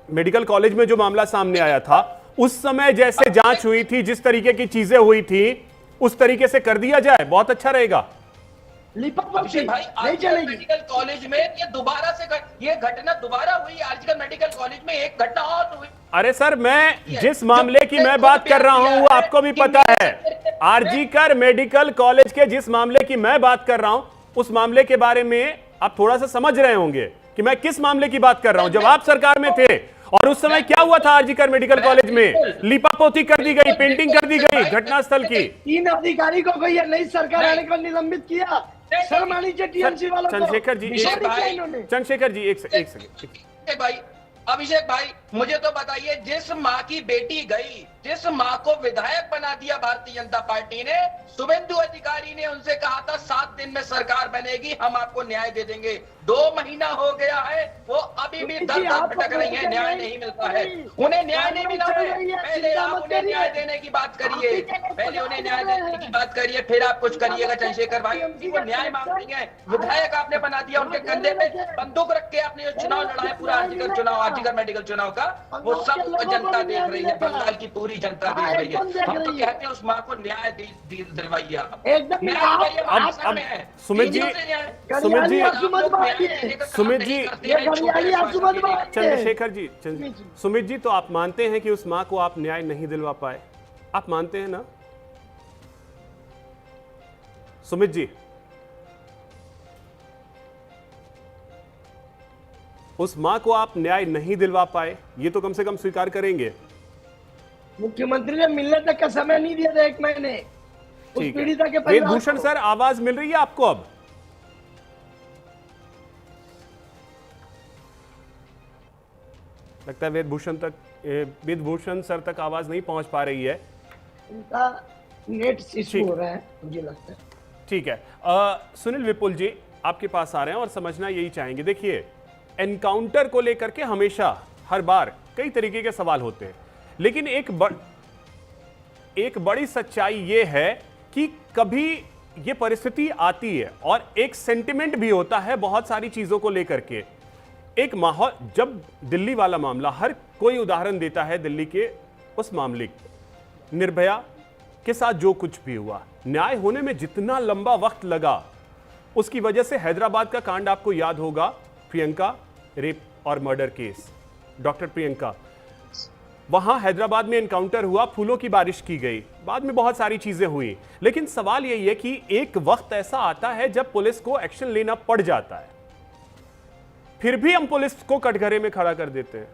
मेडिकल कॉलेज में जो मामला सामने आया था, उस समय जैसे जांच हुई थी, जिस तरीके की चीजें हुई थी, उस तरीके से कर दिया जाए, बहुत अच्छा रहेगा। अभिषेक भाई, आरजीकर मेडिकल कॉलेज में ये घटना दोबारा हुई। आरजीकर मेडिकल कॉलेज में एक घटना और हुई। अरे सर, मैं जिस मामले की मैं बात कर रहा हूं वो आपको भी पता है। आरजीकर मेडिकल कॉलेज के जिस मामले की मैं बात कर रहा हूं, उस मामले के बारे में आप थोड़ा सा समझ रहे होंगे कि मैं किस मामले की बात कर रहा हूं। जब आप सरकार में थे और उस समय क्या हुआ था आरजीकर मेडिकल कॉलेज में, लिपापोती कर दी गई, पेंटिंग कर दी गई घटनास्थल की। 3 अधिकारी को कोई नई सरकार आने पर निलंबित किया। शर्म आनी चाहिए टीएमसी वालों को। चंद्रशेखर जी एक सेकंड भाई, अभिषेक भाई मुझे तो बताइए, जिस माँ की बेटी गई, जिस माँ को विधायक बना दिया भारतीय जनता पार्टी ने, शुभेंदु अधिकारी ने उनसे कहा था 7 दिन में सरकार बनेगी, हम आपको न्याय दे देंगे। 2 महीना हो गया है, वो अभी भी दर दर भटक रही है, न्याय नहीं मिलता है, उन्हें न्याय नहीं मिला है। पहले आप उन्हें न्याय देने की बात करिए, पहले उन्हें न्याय देने की बात करिए, फिर आप कुछ करिएगा चंद्रशेखर भाई। वो न्याय मांग रही है, विधायक आपने बना दिया, उनके कंधे पे बंदूक रख के आपने जो चुनाव लड़ा है, पूरा आरजीकर चुनाव, आरजीकर मेडिकल चुनाव का, वो सब जनता देख रही है, बंगाल की पूरी जनता देख रही है। हम तो कहते हैं उस माँ को न्याय दिलवाइए आप। सुमित जी चंद्रशेखर जी, सुमित जी, तो आप मानते हैं कि उस मां को आप न्याय नहीं दिलवा पाए? आप मानते हैं ना सुमित जी? उस मां को आप न्याय नहीं दिलवा पाए, ये तो कम से कम स्वीकार करेंगे। मुख्यमंत्री ने मिलने तक का समय नहीं दिया था, 1 महीने। ठीक है वेदभूषण सर, आवाज मिल रही है आपको? अब लगता है वेदभूषण सर तक आवाज नहीं पहुंच पा रही है, उनका नेट इशू हो रहा है मुझे लगता है। ठीक है सुनील विपुल जी आपके पास आ रहे हैं और समझना यही चाहेंगे। देखिए, एनकाउंटर को लेकर के हमेशा हर बार कई तरीके के सवाल होते हैं, लेकिन एक बड़ी सच्चाई यह है कि कभी यह परिस्थिति आती है और एक सेंटिमेंट भी होता है बहुत सारी चीजों को लेकर के। एक माहौल, जब दिल्ली वाला मामला, हर कोई उदाहरण देता है दिल्ली के उस मामले, निर्भया के साथ जो कुछ भी हुआ, न्याय होने में जितना लंबा वक्त लगा, उसकी वजह से हैदराबाद का कांड आपको याद होगा, प्रियंका रेप और मर्डर केस, डॉक्टर प्रियंका, वहां हैदराबाद में एनकाउंटर हुआ, फूलों की बारिश की गई, बाद में बहुत सारी चीजें हुई। लेकिन सवाल यही है कि एक वक्त ऐसा आता है जब पुलिस को एक्शन लेना पड़ जाता है, फिर भी हम पुलिस को कटघरे में खड़ा कर देते हैं।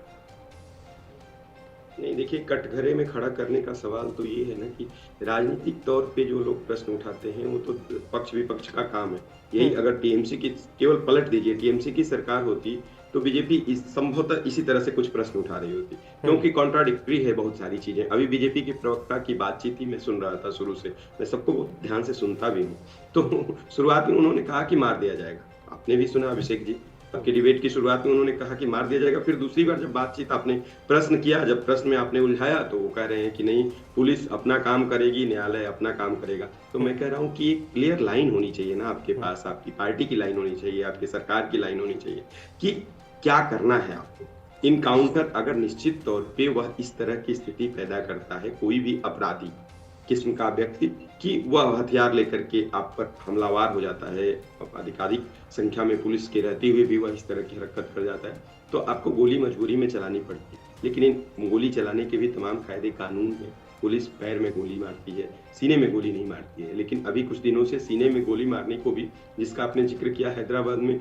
नहीं, देखिए, कटघरे में खड़ा करने का सवाल तो ये है ना कि राजनीतिक तौर पे जो लोग प्रश्न उठाते हैं वो तो पक्ष विपक्ष का काम है। यही अगर टीएमसी की, केवल पलट दीजिए, टीएमसी की सरकार होती तो बीजेपी संभवतः इसी तरह से कुछ प्रश्न उठा रही होती, क्योंकि कॉन्ट्राडिक्टरी है बहुत सारी चीजें। अभी बीजेपी की प्रवक्ता की बातचीत ही मैं सुन रहा था, शुरू से मैं सबको बहुत ध्यान से सुनता भी हूँ। तो शुरुआत में उन्होंने कहा कि मार दिया जाएगा, आपने भी सुना अभिषेक जी, आपके डिबेट की शुरुआत में उन्होंने कहा कि मार दिया जाएगा। फिर दूसरी बार जब बातचीत आपने प्रश्न किया, जब प्रश्न में आपने उलझाया, तो वो कह रहे हैं कि नहीं, पुलिस अपना काम करेगी, न्यायालय अपना काम करेगा। तो मैं कह रहा हूँ कि एक क्लियर लाइन होनी चाहिए ना आपके पास, आपकी पार्टी की लाइन होनी चाहिए, आपकी सरकार की लाइन होनी चाहिए कि क्या करना है आपको। इनकाउंटर अगर निश्चित तौर पे वह इस तरह की स्थिति पैदा करता है, कोई भी अपराधी किस्म का व्यक्ति कि वह हथियार लेकर के आप पर हमलावर हो जाता है, अधिकाधिक संख्या में पुलिस के रहते हुए भी वह इस तरह की हरकत कर जाता है, तो आपको गोली मजबूरी में चलानी पड़ती है। लेकिन इन गोली चलाने के भी तमाम कायदे कानून हैं। पुलिस पैर में गोली मारती है, सीने में गोली नहीं मारती है। लेकिन अभी कुछ दिनों से सीने में गोली मारने को भी, जिसका आपने जिक्र किया, हैदराबाद में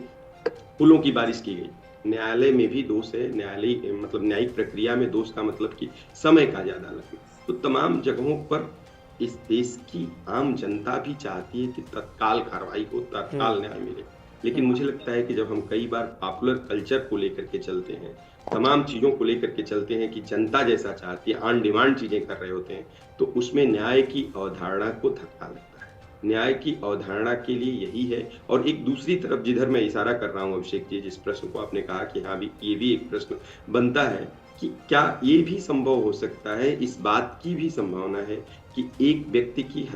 फूलों की बारिश की गई। न्यायालय में भी दोष है, न्यायिक प्रक्रिया में दोष का मतलब कि समय का ज्यादा लगना। तो तमाम जगहों पर इस देश की आम जनता भी चाहती है कि तत्काल कार्रवाई हो, तत्काल न्याय मिले। लेकिन मुझे लगता है कि जब हम कई बार पॉपुलर कल्चर को लेकर के चलते हैं, तमाम चीजों को लेकर के चलते हैं कि जनता जैसा चाहती है, ऑन डिमांड चीजें कर रहे होते हैं, तो उसमें न्याय की अवधारणा को धक्का लगता है। न्याय की अवधारणा के लिए यही है। और एक दूसरी तरफ जिधर मैं इशारा कर रहा हूं अभिषेक जी, जिस प्रश्न को आपने कहा कि हाँ भी ये भी एक प्रश्न बनता है कि क्या ये भी संभव हो सकता है, इस बात की भी संभावना है कि एक व्यक्ति की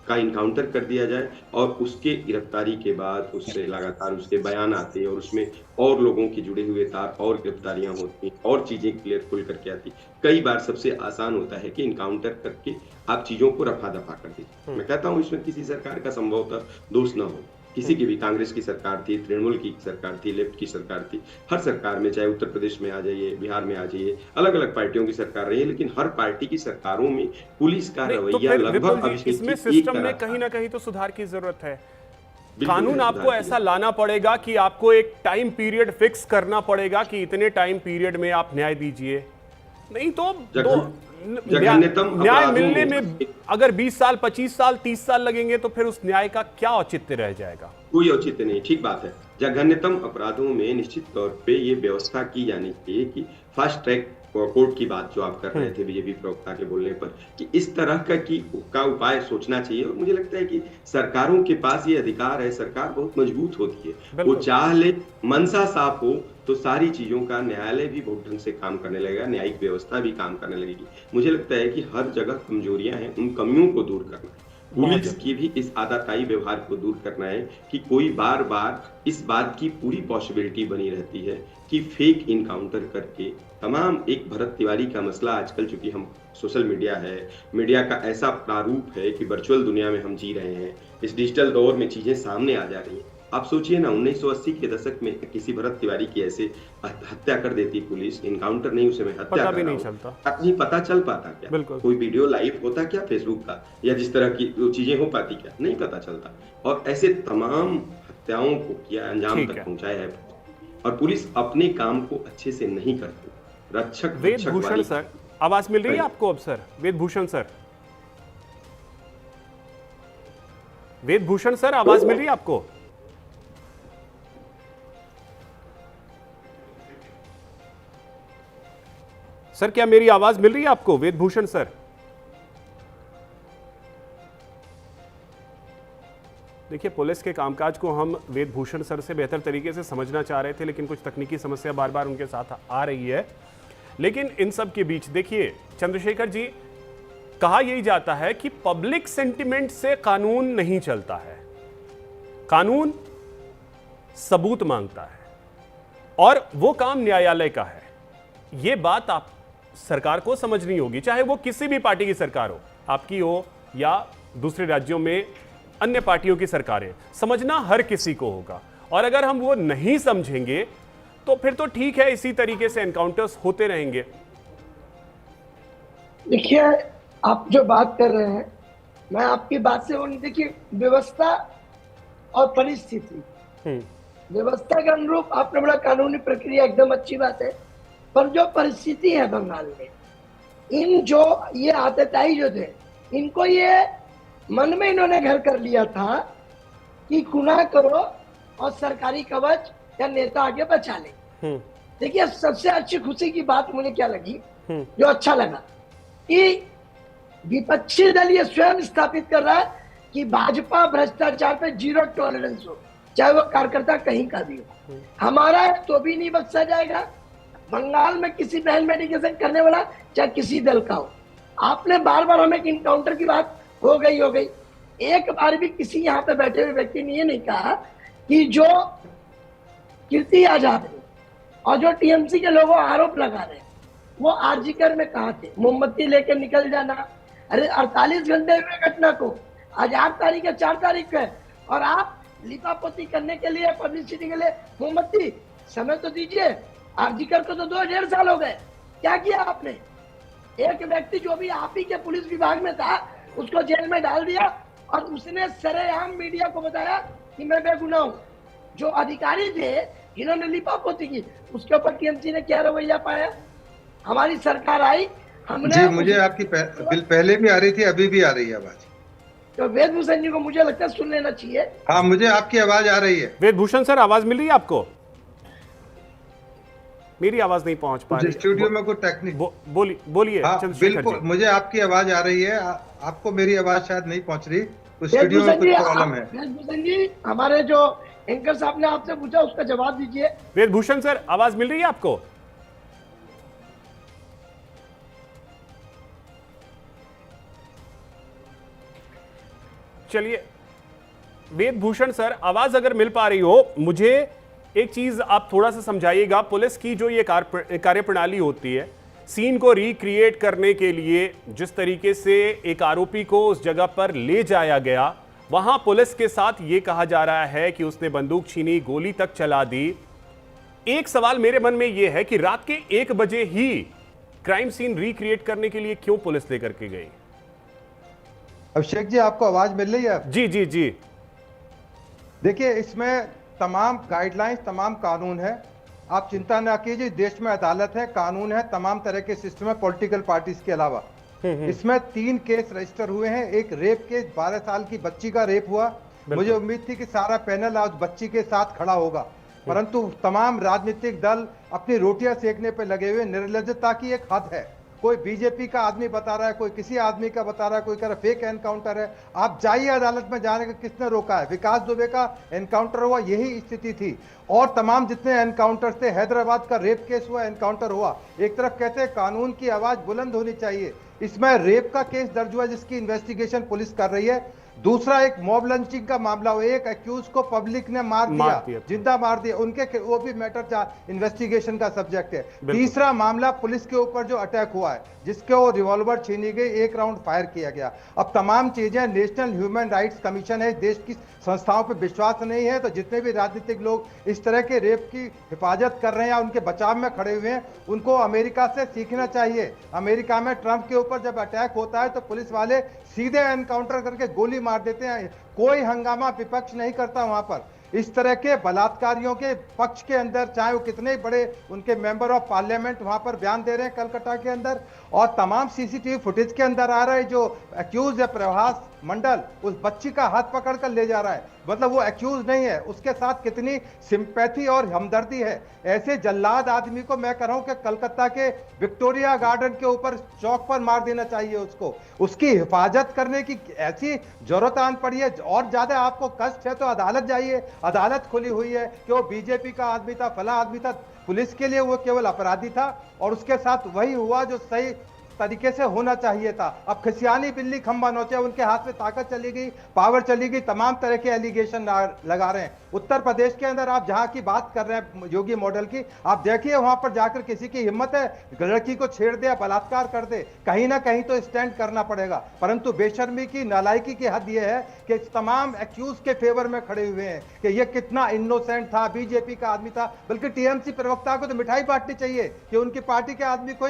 का इनकाउंटर कर दिया जाए और उसके गिरफ्तारी के बाद उससे लगातार उसके बयान आते हैं और उसमें और लोगों के जुड़े हुए तार और गिरफ्तारियां होती और चीजें क्लियर खुल करके आती। कई बार सबसे आसान होता है कि इनकाउंटर करके आप चीजों को रफा दफा कर दीजिए। मैं कहता हूं इसमें किसी सरकार का संभवतः दोष न हो, किसी की भी, कांग्रेस की सरकार थी, तृणमूल की सरकार थी, लेफ्ट की सरकार थी, हर सरकार में, चाहे उत्तर प्रदेश में आ जाइए, बिहार में आ जाइए, अलग अलग पार्टियों की सरकार रही है, लेकिन हर पार्टी की सरकारों में पुलिस का रवैया लगभग इसमें सिस्टम में कहीं ना कहीं तो सुधार की जरूरत है। कानून आपको ऐसा लाना पड़ेगा कि आपको एक टाइम पीरियड फिक्स करना पड़ेगा कि इतने टाइम पीरियड में आप न्याय दीजिए, नहीं तो न्याय मिलने में अगर 20 साल, 25 साल, 30 साल लगेंगे तो फिर उस न्याय का क्या औचित्य रह जाएगा? कोई औचित्य नहीं। ठीक बात है। जघन्यतम अपराधों में निश्चित तौर पे ये व्यवस्था की जानी चाहिए कि फास्ट ट्रैक कोर्ट की बात जो आप कर रहे थे बीजेपी प्रवक्ता के बोलने पर, कि इस तरह का उपाय सोचना चाहिए। और मुझे लगता है कि सरकारों के पास ये अधिकार है, सरकार बहुत मजबूत होती है, वो चाह ले, मनसा साफ हो तो सारी चीजों का न्यायालय भी बहुत ढंग से काम करने लगेगा, न्यायिक व्यवस्था भी काम करने लगेगी। मुझे लगता है कि हर जगह कमजोरियां हैं, उन कमियों को दूर करना है। पुलिस की भी इस आदाताई व्यवहार को दूर करना है कि कोई बार बार इस बात की पूरी पॉसिबिलिटी बनी रहती है कि फेक इनकाउंटर करके तमाम, एक भरत तिवारी का मसला आजकल, चूंकि हम सोशल मीडिया है, मीडिया का ऐसा प्रारूप है कि वर्चुअल दुनिया में हम जी रहे हैं, इस डिजिटल दौर में चीजें सामने आ जा रही हैं। आप सोचिए ना, 1980 के दशक में किसी भरत तिवारी की ऐसे हत्या कर देती पुलिस, इनकाउंटर नहीं, उसे में हत्या भी नहीं चलता, नहीं पता चल पाता क्या, कोई वीडियो लाइव होता क्या फेसबुक का, या जिस तरह की चीजें हो पाती क्या, नहीं पता चलता। और ऐसे तमाम हत्याओं को किया, अंजाम तक पहुंचाया है, और पुलिस अपने काम को अच्छे से नहीं करती। रक्षक वेदभूषण सर, आवाज मिल रही है आपको अब? सर वेदभूषण सर, वेदभूषण सर, आवाज मिल रही है आपको? सर क्या मेरी आवाज मिल रही है आपको, वेदभूषण सर? देखिए, पुलिस के कामकाज को हम वेदभूषण सर से बेहतर तरीके से समझना चाह रहे थे, लेकिन कुछ तकनीकी समस्या बार बार उनके साथ आ रही है। लेकिन इन सब के बीच देखिए चंद्रशेखर जी, कहा यही जाता है कि पब्लिक सेंटिमेंट से कानून नहीं चलता है, कानून सबूत मांगता है, और वो काम न्यायालय का है। ये बात आप सरकार को समझनी होगी, चाहे वो किसी भी पार्टी की सरकार हो, आपकी हो या दूसरे राज्यों में अन्य पार्टियों की सरकारें, समझना हर किसी को होगा। और अगर हम वो नहीं समझेंगे तो फिर तो ठीक है, इसी तरीके से एनकाउंटर्स होते रहेंगे। देखिए, आप जो बात कर रहे हैं, मैं आपकी बात से देखिए, व्यवस्था और परिस्थिति, व्यवस्था के अनुरूप आपने बड़ा कानूनी प्रक्रिया, एकदम अच्छी बात है, पर जो परिस्थिति है बंगाल में, इन जो ये आतताई जो थे, इनको ये मन में इन्होंने घर कर लिया था कि गुनाह करो और सरकारी कवच या नेता आगे बचा ले। देखिए, सबसे अच्छी खुशी की बात मुझे क्या लगी, जो अच्छा लगा, कि विपक्षी दल ये स्वयं स्थापित कर रहा है कि भाजपा भ्रष्टाचार पे 0 टॉलरेंस हो, चाहे वो कार्यकर्ता कहीं का भी हो। हमारा है तो भी नहीं बख्शा जाएगा। बंगाल में किसी बहन मेडिकेशन करने वाला चाहे किसी दल का हो, आपने बार बार हमें इनकाउंटर की बात हो गई, एक बार भी किसी यहाँ पे बैठे हुए व्यक्ति ने ये नहीं कहा कि जो कीर्ति आजाद है और जो टीएमसी के लोगों आरोप लगा रहे हैं, वो आरजीकर में कहा थे, मोमबत्ती लेकर निकल जाना, अरे 48 घंटे हुए घटना को, आज 8 तारीख है, 4 तारीख है, और आप लिपापोती करने के लिए, पब्लिसिटी के लिए मोमबत्ती, समय तो दीजिए। आरजीकर को तो 2.5 साल हो गए, क्या किया आपने? एक व्यक्ति जो भी आप ही के पुलिस विभाग में था उसको जेल में डाल दिया और उसने सरेआम मीडिया को बताया कि मैं बेगुनाह हूं। जो अधिकारी थे जिन्होंने लिपापोती की, उसके ऊपर टीएमसी ने क्या रवैया पाया? हमारी सरकार आई, हमने जी, मुझे आपकी बिल पहले भी आ रही थी, अभी भी आ रही है आवाज। तो वेदभूषण जी को मुझे लगता है सुन लेना चाहिए। हाँ, मुझे आपकी आवाज आ रही है। वेदभूषण सर, आवाज मिल रही है आपको? मेरी आवाज नहीं पहुंच पा रही स्टूडियो में कोई टेक्निक बोलिए। हाँ, बिल्कुल, मुझे आपकी आवाज आ रही है, आपको मेरी आवाज शायद नहीं पहुंच रही, तो स्टूडियो में कुछ प्रॉब्लम है। वेदभूषण जी, हमारे जो एंकर साहब ने आपसे पूछा उसका जवाब दीजिए। वेदभूषण सर, आवाज मिल रही है आपको? चलिए वेदभूषण सर, आवाज अगर मिल पा रही हो, मुझे एक चीज आप थोड़ा सा समझाइएगा। पुलिस की जो ये कार्यप्रणाली होती है, सीन को रिक्रिएट करने के लिए जिस तरीके से एक आरोपी को उस जगह पर ले जाया गया, वहां पुलिस के साथ ये कहा जा रहा है कि उसने बंदूक छीनी, गोली तक चला दी। एक सवाल मेरे मन में यह है कि रात के 1 बजे ही क्राइम सीन रिक्रिएट करने के लिए क्यों पुलिस लेकर के गई? अभिषेक जी, आपको आवाज मिल रही है? जी जी जी। देखिए, इसमें तमाम गाइडलाइंस, तमाम कानून है, आप चिंता ना कीजिए। देश में अदालत है, कानून है, तमाम तरह के सिस्टम है, पॉलिटिकल पार्टीज के अलावा। इसमें 3 केस रजिस्टर हुए हैं। एक रेप केस, 12 साल की बच्ची का रेप हुआ। मुझे उम्मीद थी कि सारा पैनल आज बच्ची के साथ खड़ा होगा, परंतु तमाम राजनीतिक दल अपनी रोटियां सेकने पे लगे हुए। निर्लज्जता की एक हद है। कोई बीजेपी का आदमी बता रहा है, कोई किसी आदमी का बता रहा है, कोई कह रहा है फेक एनकाउंटर है। आप जाइए अदालत में, जाने का किसने रोका है? विकास दुबे का एनकाउंटर हुआ, यही स्थिति थी। और तमाम जितने एनकाउंटर थे, हैदराबाद का रेप केस हुआ, एनकाउंटर हुआ। एक तरफ कहते हैं कानून की आवाज बुलंद होनी चाहिए, इसमें रेप का केस दर्ज हुआ जिसकी इन्वेस्टिगेशन पुलिस कर रही है। दूसरा एक मॉब लंचिंग का मामला हुआ, एक अक्यूज को पब्लिक ने मार दिया, जिंदा मार दिया, उनके वो भी मैटर इन्वेस्टिगेशन का सब्जेक्ट है। तीसरा मामला पुलिस के ऊपर जो अटैक हुआ है, जिसके वो रिवॉल्वर छीनी गई, 1 राउंड फायर किया गया। अब तमाम चीजें, नेशनल ह्यूमन राइट्स कमीशन है, देश की संस्थाओं पर विश्वास नहीं है, तो जितने भी राजनीतिक लोग इस तरह के रेप की हिफाजत कर रहे हैं या उनके बचाव में खड़े हुए हैं, उनको अमेरिका से सीखना चाहिए। अमेरिका में ट्रंप के ऊपर जब अटैक होता है तो पुलिस वाले सीधे एनकाउंटर करके गोली मार देते हैं, कोई हंगामा विपक्ष नहीं करता वहां पर। इस तरह के बलात्कारियों के पक्ष के अंदर, चाहे वो कितने बड़े उनके मेंबर ऑफ पार्लियामेंट वहां पर बयान दे रहे हैं कलकत्ता के अंदर, और तमाम सीसीटीवी फुटेज के अंदर आ रहा है, जो अक्यूज है प्रभास मंडल, उस बच्ची का हाथ पकड़ कर ले जा रहा है, मतलब वो अक्यूज नहीं है, उसके साथ कितनी सिंपैथी और हमदर्दी है। ऐसे जल्लाद आदमी को मैं कह रहा हूं कि कलकत्ता के विक्टोरिया गार्डन के ऊपर चौक पर मार देना चाहिए उसको। उसकी हिफाजत करने की ऐसी जरूरत आन पड़ी है। और ज्यादा आपको कष्ट है तो अदालत जाइए, अदालत खुली हुई है कि वो बीजेपी का आदमी था, फला आदमी था, पुलिस के लिए वो केवल अपराधी था और उसके साथ वही हुआ जो सही तरीके से होना चाहिए था। अब खिसियानी बिल्ली खंबा नोचे, उनके हाथ में ताकत चली गई, पावर चली गई, तमाम तरह के एलिगेशन लगा रहे हैं। उत्तर प्रदेश के अंदर आप जहां की बात कर रहे हैं योगी मॉडल की, आप देखिए वहां पर जाकर किसी की हिम्मत है लड़की को छेड़ दे, बलात्कार कर दे, कहीं ना कहीं तो स्टैंड करना पड़ेगा। परंतु बेशर्मी की, नालायकी की हद यह है कि तमाम एक्यूज के फेवर में खड़े हुए हैं कि यह कितना इनोसेंट था, बीजेपी का आदमी था। बल्कि टीएमसी प्रवक्ता को तो मिठाई बांटनी चाहिए कि उनकी पार्टी के आदमी को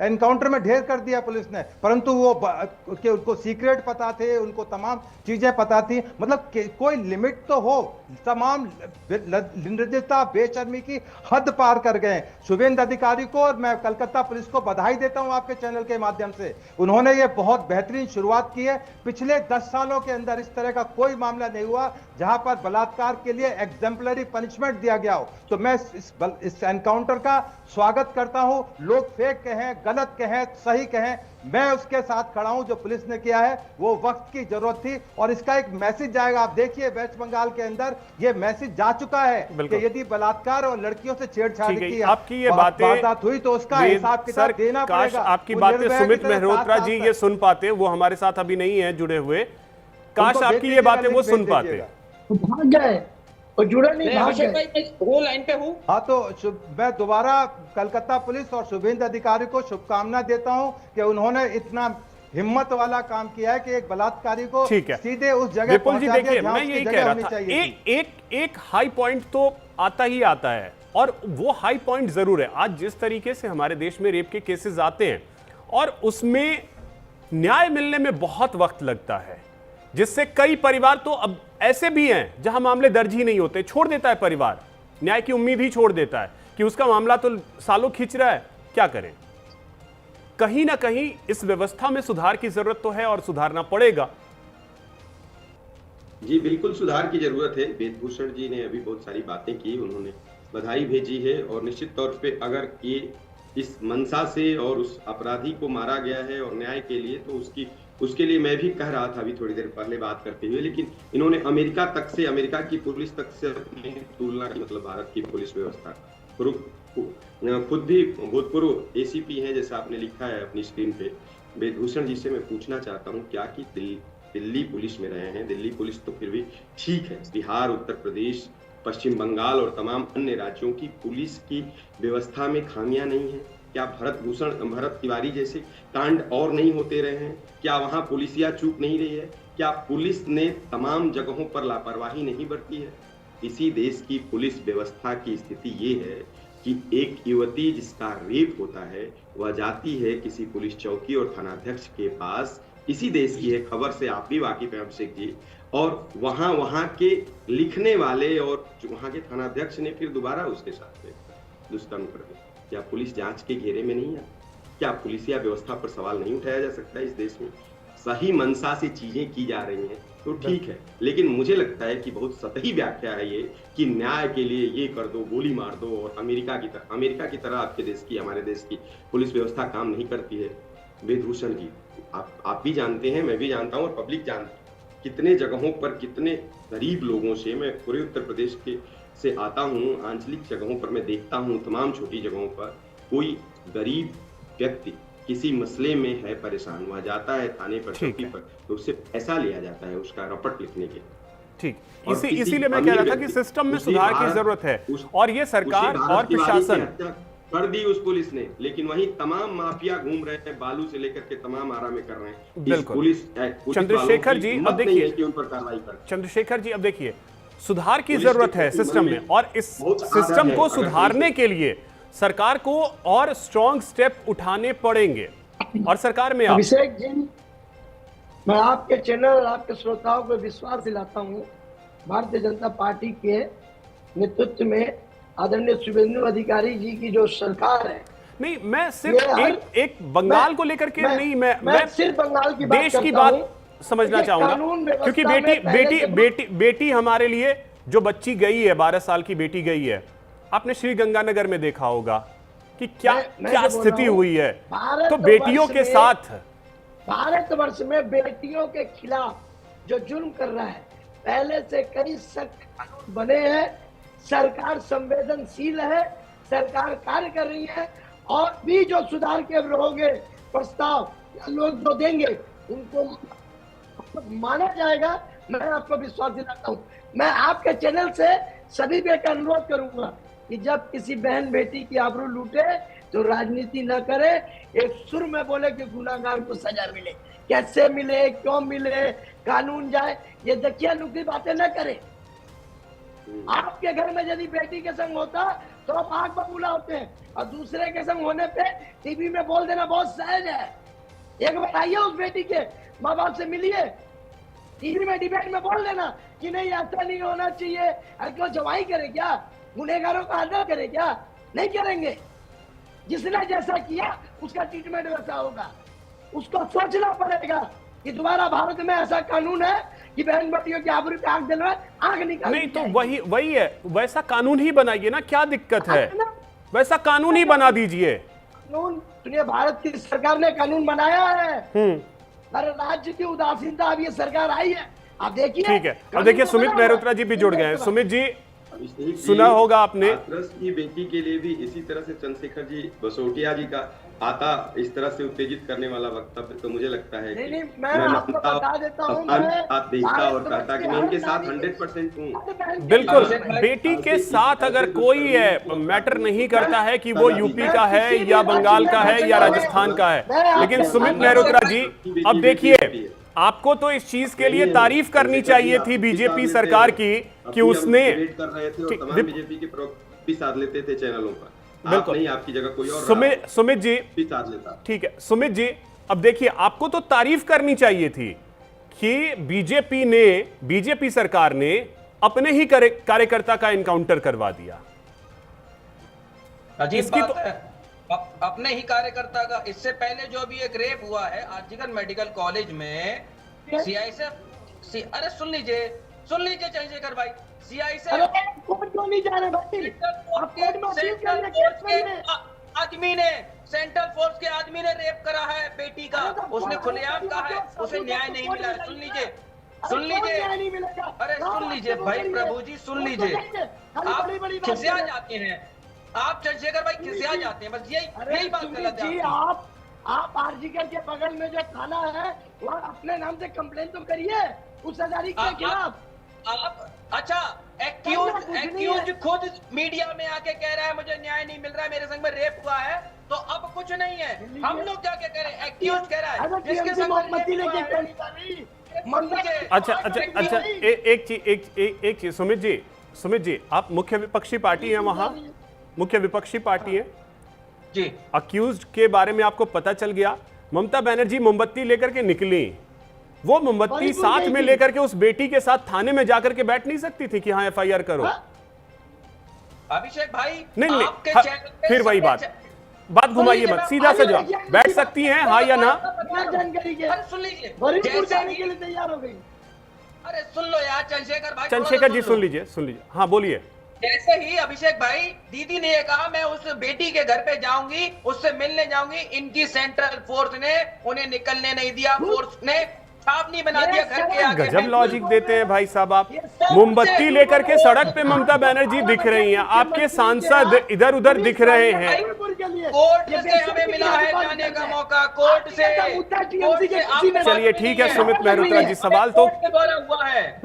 एनकाउंटर में ढेर कर दिया पुलिस ने, परंतु वो कि उनको सीक्रेट पता थे, उनको तमाम चीजें पता थी। मतलब कोई लिमिट तो हो। तमाम निर्दयता, बेशर्मी की हद पार कर गए। शुभेंद्र अधिकारी को और मैं कलकत्ता पुलिस को बधाई देता हूं आपके चैनल के माध्यम से। उन्होंने ये बहुत बेहतरीन शुरुआत की है। पिछले 10 सालों के अंदर इस तरह का कोई मामला नहीं हुआ जहां पर बलात्कार के लिए एग्जेम्पलरी पनिशमेंट दिया गया हो। तो मैं इस एनकाउंटर का स्वागत करता हूं। लोग फेक कहें, गलत कहें, सही कहें, मैं उसके साथ खड़ा हूं। जो पुलिस ने किया है वो वक्त की जरूरत थी और इसका एक मैसेज जाएगा। आप देखिए वेस्ट बंगाल के अंदर ये मैसेज जा चुका है कि यदि बलात्कार और लड़कियों से छेड़छाड़ की आपकी ये बात हुई तो उसका हिसाब किताब देना पड़ेगा। आपकी बातें सुमित मेहरोत्रा जी ये सुन पाते, वो हमारे साथ अभी नहीं है जुड़े हुए। काश आपकी ये बातें वो सुन पाते। भाग गए और जुड़ा नहीं, भाग गए। वो लाइन पे हूँ। हाँ, तो मैं दोबारा कलकत्ता पुलिस और शुभेंद्र अधिकारी को शुभकामना देता हूं कि उन्होंने इतना हिम्मत वाला काम किया है कि एक बलात्कारी को ठीक है। सीधे उस जगह विपुल जी पहुंचा दिया देखिए, जहां मैं उसकी यही जगह कह रहा होनी था, चाहिए थी। एक हाई पॉइंट तो आता ही आता है, और वो हाई पॉइंट जरूर है। आज जिस तरीके से हमारे देश में रेप के केसेस आते हैं और उसमें न्याय मिलने में बहुत वक्त लगता है, जिससे कई परिवार तो अब ऐसे भी हैं जहां मामले दर्ज ही नहीं होते, छोड़ देता है परिवार, न्याय की उम्मीद ही छोड़ देता है कि उसका मामला तो सालों खींच रहा है, क्या करें। कहीं ना कहीं इस व्यवस्था में सुधार की जरूरत तो है और सुधारना पड़ेगा। जी बिल्कुल सुधार की जरूरत है। वेदभूषण जी ने अभी बहुत सारी बातें की, उन्होंने बधाई भेजी है, और निश्चित तौर पे अगर ये इस मंशा से और उस अपराधी को मारा गया है और न्याय के लिए, तो उसके लिए मैं भी कह रहा था अभी थोड़ी देर पहले बात करते हुए, लेकिन इन्होंने अमेरिका की पुलिस तक से अपनी तुलना की, मतलब भारत की पुलिस व्यवस्था। खुद भी भूतपूर्व एसीपी हैं, जैसा आपने लिखा है अपनी स्क्रीन पे। वेदभूषण जी से मैं पूछना चाहता हूँ, क्या कि दिल्ली पुलिस में रहे हैं, दिल्ली पुलिस तो फिर भी ठीक है, बिहार, उत्तर प्रदेश, पश्चिम बंगाल और तमाम अन्य राज्यों की पुलिस की व्यवस्था में खामियां नहीं है? क्या भरत तिवारी जैसे कांड और नहीं होते रहे हैं? क्या वहां पुलिसिया चूक नहीं रही है? क्या पुलिस ने तमाम जगहों पर लापरवाही नहीं बरती है? इसी देश की पुलिस व्यवस्था की स्थिति ये है कि एक युवती जिसका रेप होता है, वह जाती है किसी पुलिस चौकी और थानाध्यक्ष के पास, इसी देश की है, खबर से आप भी वाकिफ हैं अभिषेक जी, और वहां के लिखने वाले और वहां के थानाध्यक्ष ने फिर दोबारा उसके साथ दुष्कर्म कर दिया। क्या पुलिस जांच के घेरे में नहीं है? क्या पुलिसिया व्यवस्था पर सवाल नहीं उठाया जा सकता इस देश में? सही मंशा से चीजें की जा रही हैं तो ठीक है, लेकिन मुझे लगता है कि बहुत सतही व्याख्या है ये कि न्याय के लिए ये कर दो, गोली मार दो, और अमेरिका की तरह आपके देश की, हमारे देश की पुलिस व्यवस्था काम नहीं करती है। वेदभूषण जी, आप भी जानते हैं, मैं भी जानता हूँ और पब्लिक जानती है, कितने जगहों पर कितने गरीब लोगों से, मैं पूरे उत्तर प्रदेश से आता हूँ, आंचलिक जगहों पर मैं देखता हूँ, तमाम छोटी जगहों पर कोई गरीब व्यक्ति किसी मसले में है परेशान, वह जाता है थाने पर, चौकी पर, तो उससे पैसा लिया जाता है उसका रपट लिखने के। ठीक, इसीलिए मैं कह रहा था कि सिस्टम में सुधार की जरूरत है, और ये सरकार और प्रशासन कर दी उस पुलिस ने, लेकिन वही तमाम माफिया घूम रहे हैं, बालू से लेकर के तमाम आरा में कर रहे हैं। बिल्कुल। चंद्रशेखर जी अब देखिए, कि उन पर कार्रवाई कर। चंद्रशेखर जी अब देखिए, सुधार की जरूरत है सिस्टम में, और इस सिस्टम को सुधारने के लिए सरकार को और स्ट्रॉन्ग स्टेप उठाने पड़ेंगे, और सरकार में अभिषेक जी, मैं आपके चैनल और आपके श्रोताओं को विश्वास दिलाता हूं, भारतीय जनता पार्टी के नेतृत्व में आदरणीय शुभेंदु अधिकारी जी की जो सरकार है, नहीं मैं सिर्फ एक बंगाल को लेकर के नहीं, मैं सिर्फ बंगाल की देश की बात समझना चाहूंगा, क्योंकि बेटी हमारे लिए, जो बच्ची गई है, 12 साल की बेटी गई है, आपने श्री गंगानगर में देखा होगा कि क्या स्थिति हुई है। तो बेटियों के साथ भारतवर्ष में बेटियों के खिलाफ जो जुल्म कर रहा है, पहले से कई सख्त कानून बने हैं, सरकार संवेदनशील है, सरकार कार्य कर रही है, और भी जो सुधार के होंगे प्रस्ताव लोग जो देंगे उनको माना जाएगा। मैं आपको विश्वास दिलाता हूँ, मैं आपके चैनल से सभी पे एक अनुरोध करूंगा कि जब किसी बहन बेटी की आबरू लूटे तो राजनीति न करे, एक सुर में बोले कि गुनाहगार को सजा मिले, कैसे मिले, क्यों मिले, कानून जाए, ये देखिए नुकी बातें न करे। आपके घर में यदि बेटी के संग होता तो आप आग बबूला होते हैं, और दूसरे के संग होने पे टीवी में बोल देना बहुत सहज है। एक बार आइए उस बेटी के माँ बाप से मिलिए, टीवी में डिबेट में बोल देना कि नहीं ऐसा नहीं होना चाहिए, क्यों जवाई करे क्या, गुनहगारों का आदर करे क्या? नहीं करेंगे। जिसने जैसा किया उसका ट्रीटमेंट वैसा होगा। उसको सोचना पड़ेगा कि दोबारा भारत में ऐसा कानून है कि बहन बेटियों की आबरू पे आग दिलवाए, आग निकाल। नहीं तो वही है, वैसा कानून ही बनाइए ना, क्या दिक्कत है? वैसा कानून ही बना दीजिए। कानून सुनिए, भारत की सरकार ने कानून बनाया है, हर राज्य की उदासीनता अब ये सरकार आई है, आप देखिए। ठीक है, अब देखिए सुमित मेहरोत्रा जी भी जुड़ गए हैं। सुमित जी, सुना होगा आपने, हाथरस की बेटी के लिए भी इसी तरह से चंद्रशेखर जी बसोटिया जी का आता इस तरह से उत्तेजित करने वाला वक्तव्य, तो मुझे लगता है कि मैं आपको बता देता हूं, आप देखता और कहता कि मैं इनके साथ 100% हूँ। बिल्कुल, बेटी के साथ अगर कोई मैटर नहीं करता है कि वो यूपी का है या बंगाल का है या राजस्थान का है, लेकिन सुमित मेहरोत्रा जी अब देखिए, आपको तो इस चीज के लिए तारीफ करनी चाहिए थी बीजेपी सरकार की कि उसने कर रहे थे और तमाम बीजेपी के प्रवक्ता भी साथ लेते थे चैनलों पर। बिल्कुल नहीं, आपकी जगह कोई और सुमित जी भी साथ लेता। ठीक है सुमित जी, अब देखिए आपको तो तारीफ करनी चाहिए थी कि बीजेपी सरकार ने अपने ही कार्यकर्ता का एनकाउंटर करवा दिया। अजीब बात है, अपने ही कार्यकर्ता का। इससे पहले जो अभी एक रेप हुआ है आरजीकर मेडिकल कॉलेज में, सीआईएसएफ, अरे सुन लीजिए चंद्रशेखर भाई, सीआईएसएफ कोर्ट क्यों नहीं जा रहे भाई? आप कोर्ट में अपील कर रहे, केस करिए। आदमी ने, सेंट्रल फोर्स के आदमी ने रेप करा है बेटी का, उसने खुलेआम कहा है, उसे न्याय नहीं मिला है। सुन लीजिए अरे सुन लीजिए भाई, प्रभु जी सुन लीजिए, आप खिसिया जाते हैं, आप चंद्रशेखर भाई खिसिया जाते हैं, बस यही बात गलत है। आप आरजीकर के बगल में जो थाना है वहाँ अपने नाम से कंप्लेन तो करिए उस हजारी के खिलाफ। आप अच्छा, एक्यूज खुद मीडिया में आके कह रहा है मुझे न्याय नहीं मिल रहा है, मेरे संग में रेप हुआ है, तो अब कुछ नहीं है, हम लोग क्या करें? एक्यूज कह रहा है जिसके संग अच्छा एक चीज सुमित जी आप मुख्य विपक्षी पार्टी है, वहां मुख्य विपक्षी पार्टी है जी। अक्यूज्ड के बारे में आपको पता चल गया, ममता बनर्जी मोमबत्ती लेकर के निकली, वो मोमबत्ती साथ में लेकर के उस बेटी के साथ थाने में जाकर के बैठ नहीं सकती थी कि हाँ एफआईआर करो? अभिषेक भाई नहीं फिर वही बात घुमाइए मत, सीधा सा जवाब, बैठ सकती हैं हाँ या ना? सुन लीजिए, तैयार हो गई। अरे सुन लो यार चंद्रशेखर जी, सुन लीजिए, हाँ बोलिए। जैसे ही अभिषेक भाई दीदी ने ये कहा मैं उस बेटी के घर पे जाऊंगी, उससे मिलने जाऊंगी, इनकी सेंट्रल फोर्स ने उन्हें निकलने नहीं दिया, फोर्स ने छावनी बना दिया घर के आगे। गजब लॉजिक देते हैं भाई साहब आप। मोमबत्ती लेकर के सड़क पे ममता बनर्जी दिख रही हैं, आपके सांसद इधर उधर दिख रहे हैं। कोर्ट से हमें मिला है जाने का मौका, कोर्ट से। चलिए ठीक है सुमित मेहरोत्रा जी, सवाल तो हुआ है,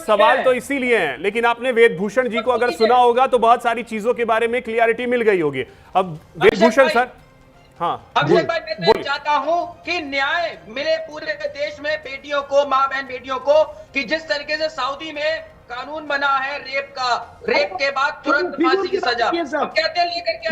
सवाल तो इसीलिए है, लेकिन आपने वेदभूषण जी को अगर सुना होगा तो बहुत सारी चीजों के बारे में क्लियरिटी मिल गई होगी। अब वेदभूषण सर, हाँ अभिषेक भाई मैं चाहता हूं कि न्याय मिले पूरे देश में बेटियों को, माँ बहन बेटियों को, कि जिस तरीके से सऊदी में कानून बना है रेप का, रेप के बाद तुरंत फांसी की सजा, कहते हैं लेकर के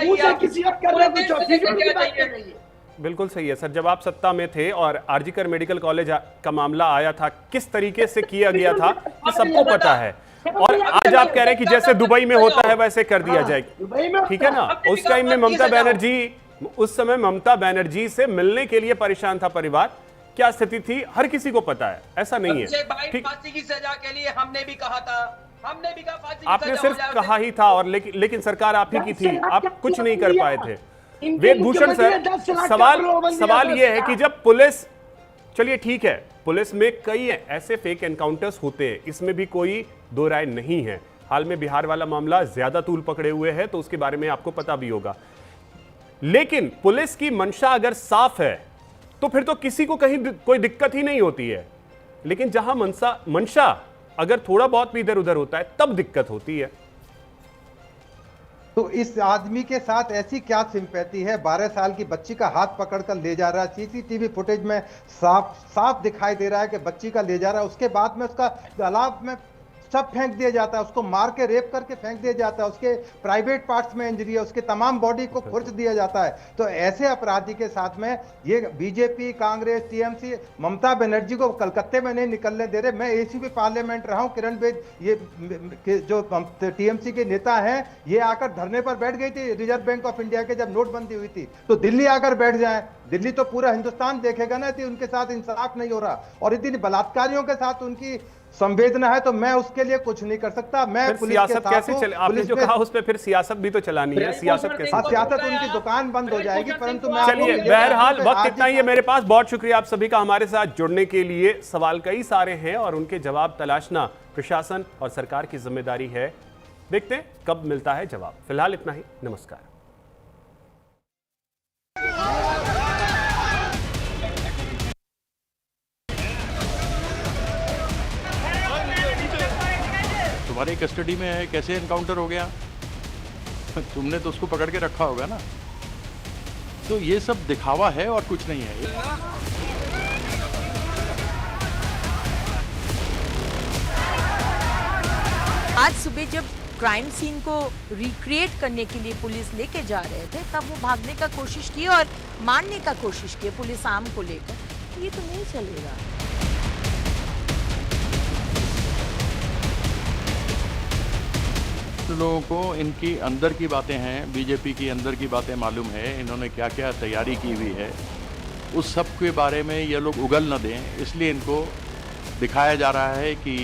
आइए। बिल्कुल सही है सर, जब आप सत्ता में थे और आरजीकर मेडिकल कॉलेज का मामला आया था, किस तरीके से किया गया था ये सबको पता है, और आज आप कह रहे हैं कि जैसे दुबई में होता है वैसे कर दिया जाएगा, ठीक है ना? उस टाइम में उस समय ममता बनर्जी से मिलने के लिए परेशान था परिवार, क्या स्थिति थी हर किसी को पता है, ऐसा नहीं है। फांसी की सजा के लिए हमने भी कहा था, हमने भी कहा फांसी की आपने सजा सिर्फ कहा ही था, और लेकिन सरकार आप ही की थी, आप कुछ नहीं कर पाए थे। वेदभूषण सर, सवाल यह है कि जब पुलिस, चलिए ठीक है, पुलिस में कई ऐसे फेक एनकाउंटर्स होते हैं, इसमें भी कोई दो राय नहीं है। हाल में बिहार वाला मामला ज्यादा तूल पकड़े हुए है, तो उसके बारे में आपको पता भी होगा, लेकिन पुलिस की मंशा अगर साफ है तो फिर तो किसी को कहीं कोई दिक्कत ही नहीं होती है, लेकिन जहां मंशा अगर थोड़ा बहुत भी इधर उधर होता है तब दिक्कत होती है। तो इस आदमी के साथ ऐसी क्या सिंपैथी है? 12 साल की बच्ची का हाथ पकड़कर ले जा रहा है, सीसीटीवी फुटेज में साफ दिखाई दे रहा है कि बच्ची का ले जा रहा है, उसके बाद में उसका तालाब में सब फेंक दिया जाता है, उसको मार के रेप करके फेंक दिया जाता है, उसके प्राइवेट पार्ट्स में इंजरी है, उसके तमाम बॉडी को खुर्च दिया जाता है। तो ऐसे अपराधी के साथ में ये बीजेपी, कांग्रेस, टीएमसी ममता बनर्जी को कलकत्ते में नहीं निकलने दे रहे। मैं एसीपी पार्लियामेंट रहा हूँ, किरण बेद ये जो टीएमसी के नेता हैं, ये आकर धरने पर बैठ गई थी रिजर्व बैंक ऑफ इंडिया के जब नोटबंदी हुई थी, तो दिल्ली आकर बैठ जाए, दिल्ली तो पूरा हिंदुस्तान देखेगा ना कि उनके साथ इंसाफ नहीं हो रहा, और इतनी बलात्कारियों के साथ उनकी संवेदना है, तो मैं उसके लिए कुछ नहीं कर सकता। मैं पुलिस के साथ कैसे चले, आपने जो कहा उस पे फिर सियासत भी तो चलानी है, सियासत कैसे? सियासत उनकी दुकान बंद हो जाएगी, परंतु मैं चलिए बहरहाल वक्त इतना ही है मेरे पास। बहुत शुक्रिया आप सभी का हमारे साथ जुड़ने के लिए। सवाल कई सारे हैं और उनके जवाब तलाशना प्रशासन और सरकार की जिम्मेदारी है। देखते हैं कब मिलता है जवाब। फिलहाल इतना ही, नमस्कार। तुम्हारे कस्टडी में है, कैसे एनकाउंटर हो गया? तुमने तो उसको पकड़ के रखा होगा ना। तो ये सब दिखावा है और कुछ नहीं है। आज सुबह जब क्राइम सीन को रिक्रिएट करने के लिए पुलिस लेके जा रहे थे तब वो भागने का कोशिश की और मारने का कोशिश की पुलिस आर्म को लेकर। ये तो नहीं चलेगा। लोगों को इनकी अंदर की बातें हैं, बीजेपी की अंदर की बातें मालूम है, इन्होंने क्या क्या तैयारी की हुई है, उस सब के बारे में ये लोग उगल न दें, इसलिए इनको दिखाया जा रहा है कि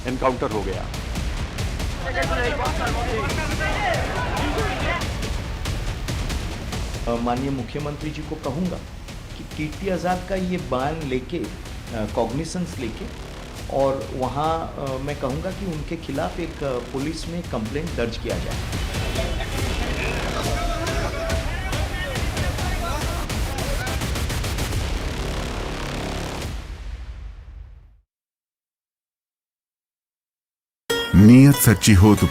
एनकाउंटर हो गया। माननीय मुख्यमंत्री जी को कहूँगा कि कीर्ति आज़ाद का ये बयान लेके कॉग्निसेंस लेके और वहाँ मैं कहूँगा कि उनके खिलाफ एक पुलिस में कंप्लेंट दर्ज किया जाए। नीयत सच्ची हो तो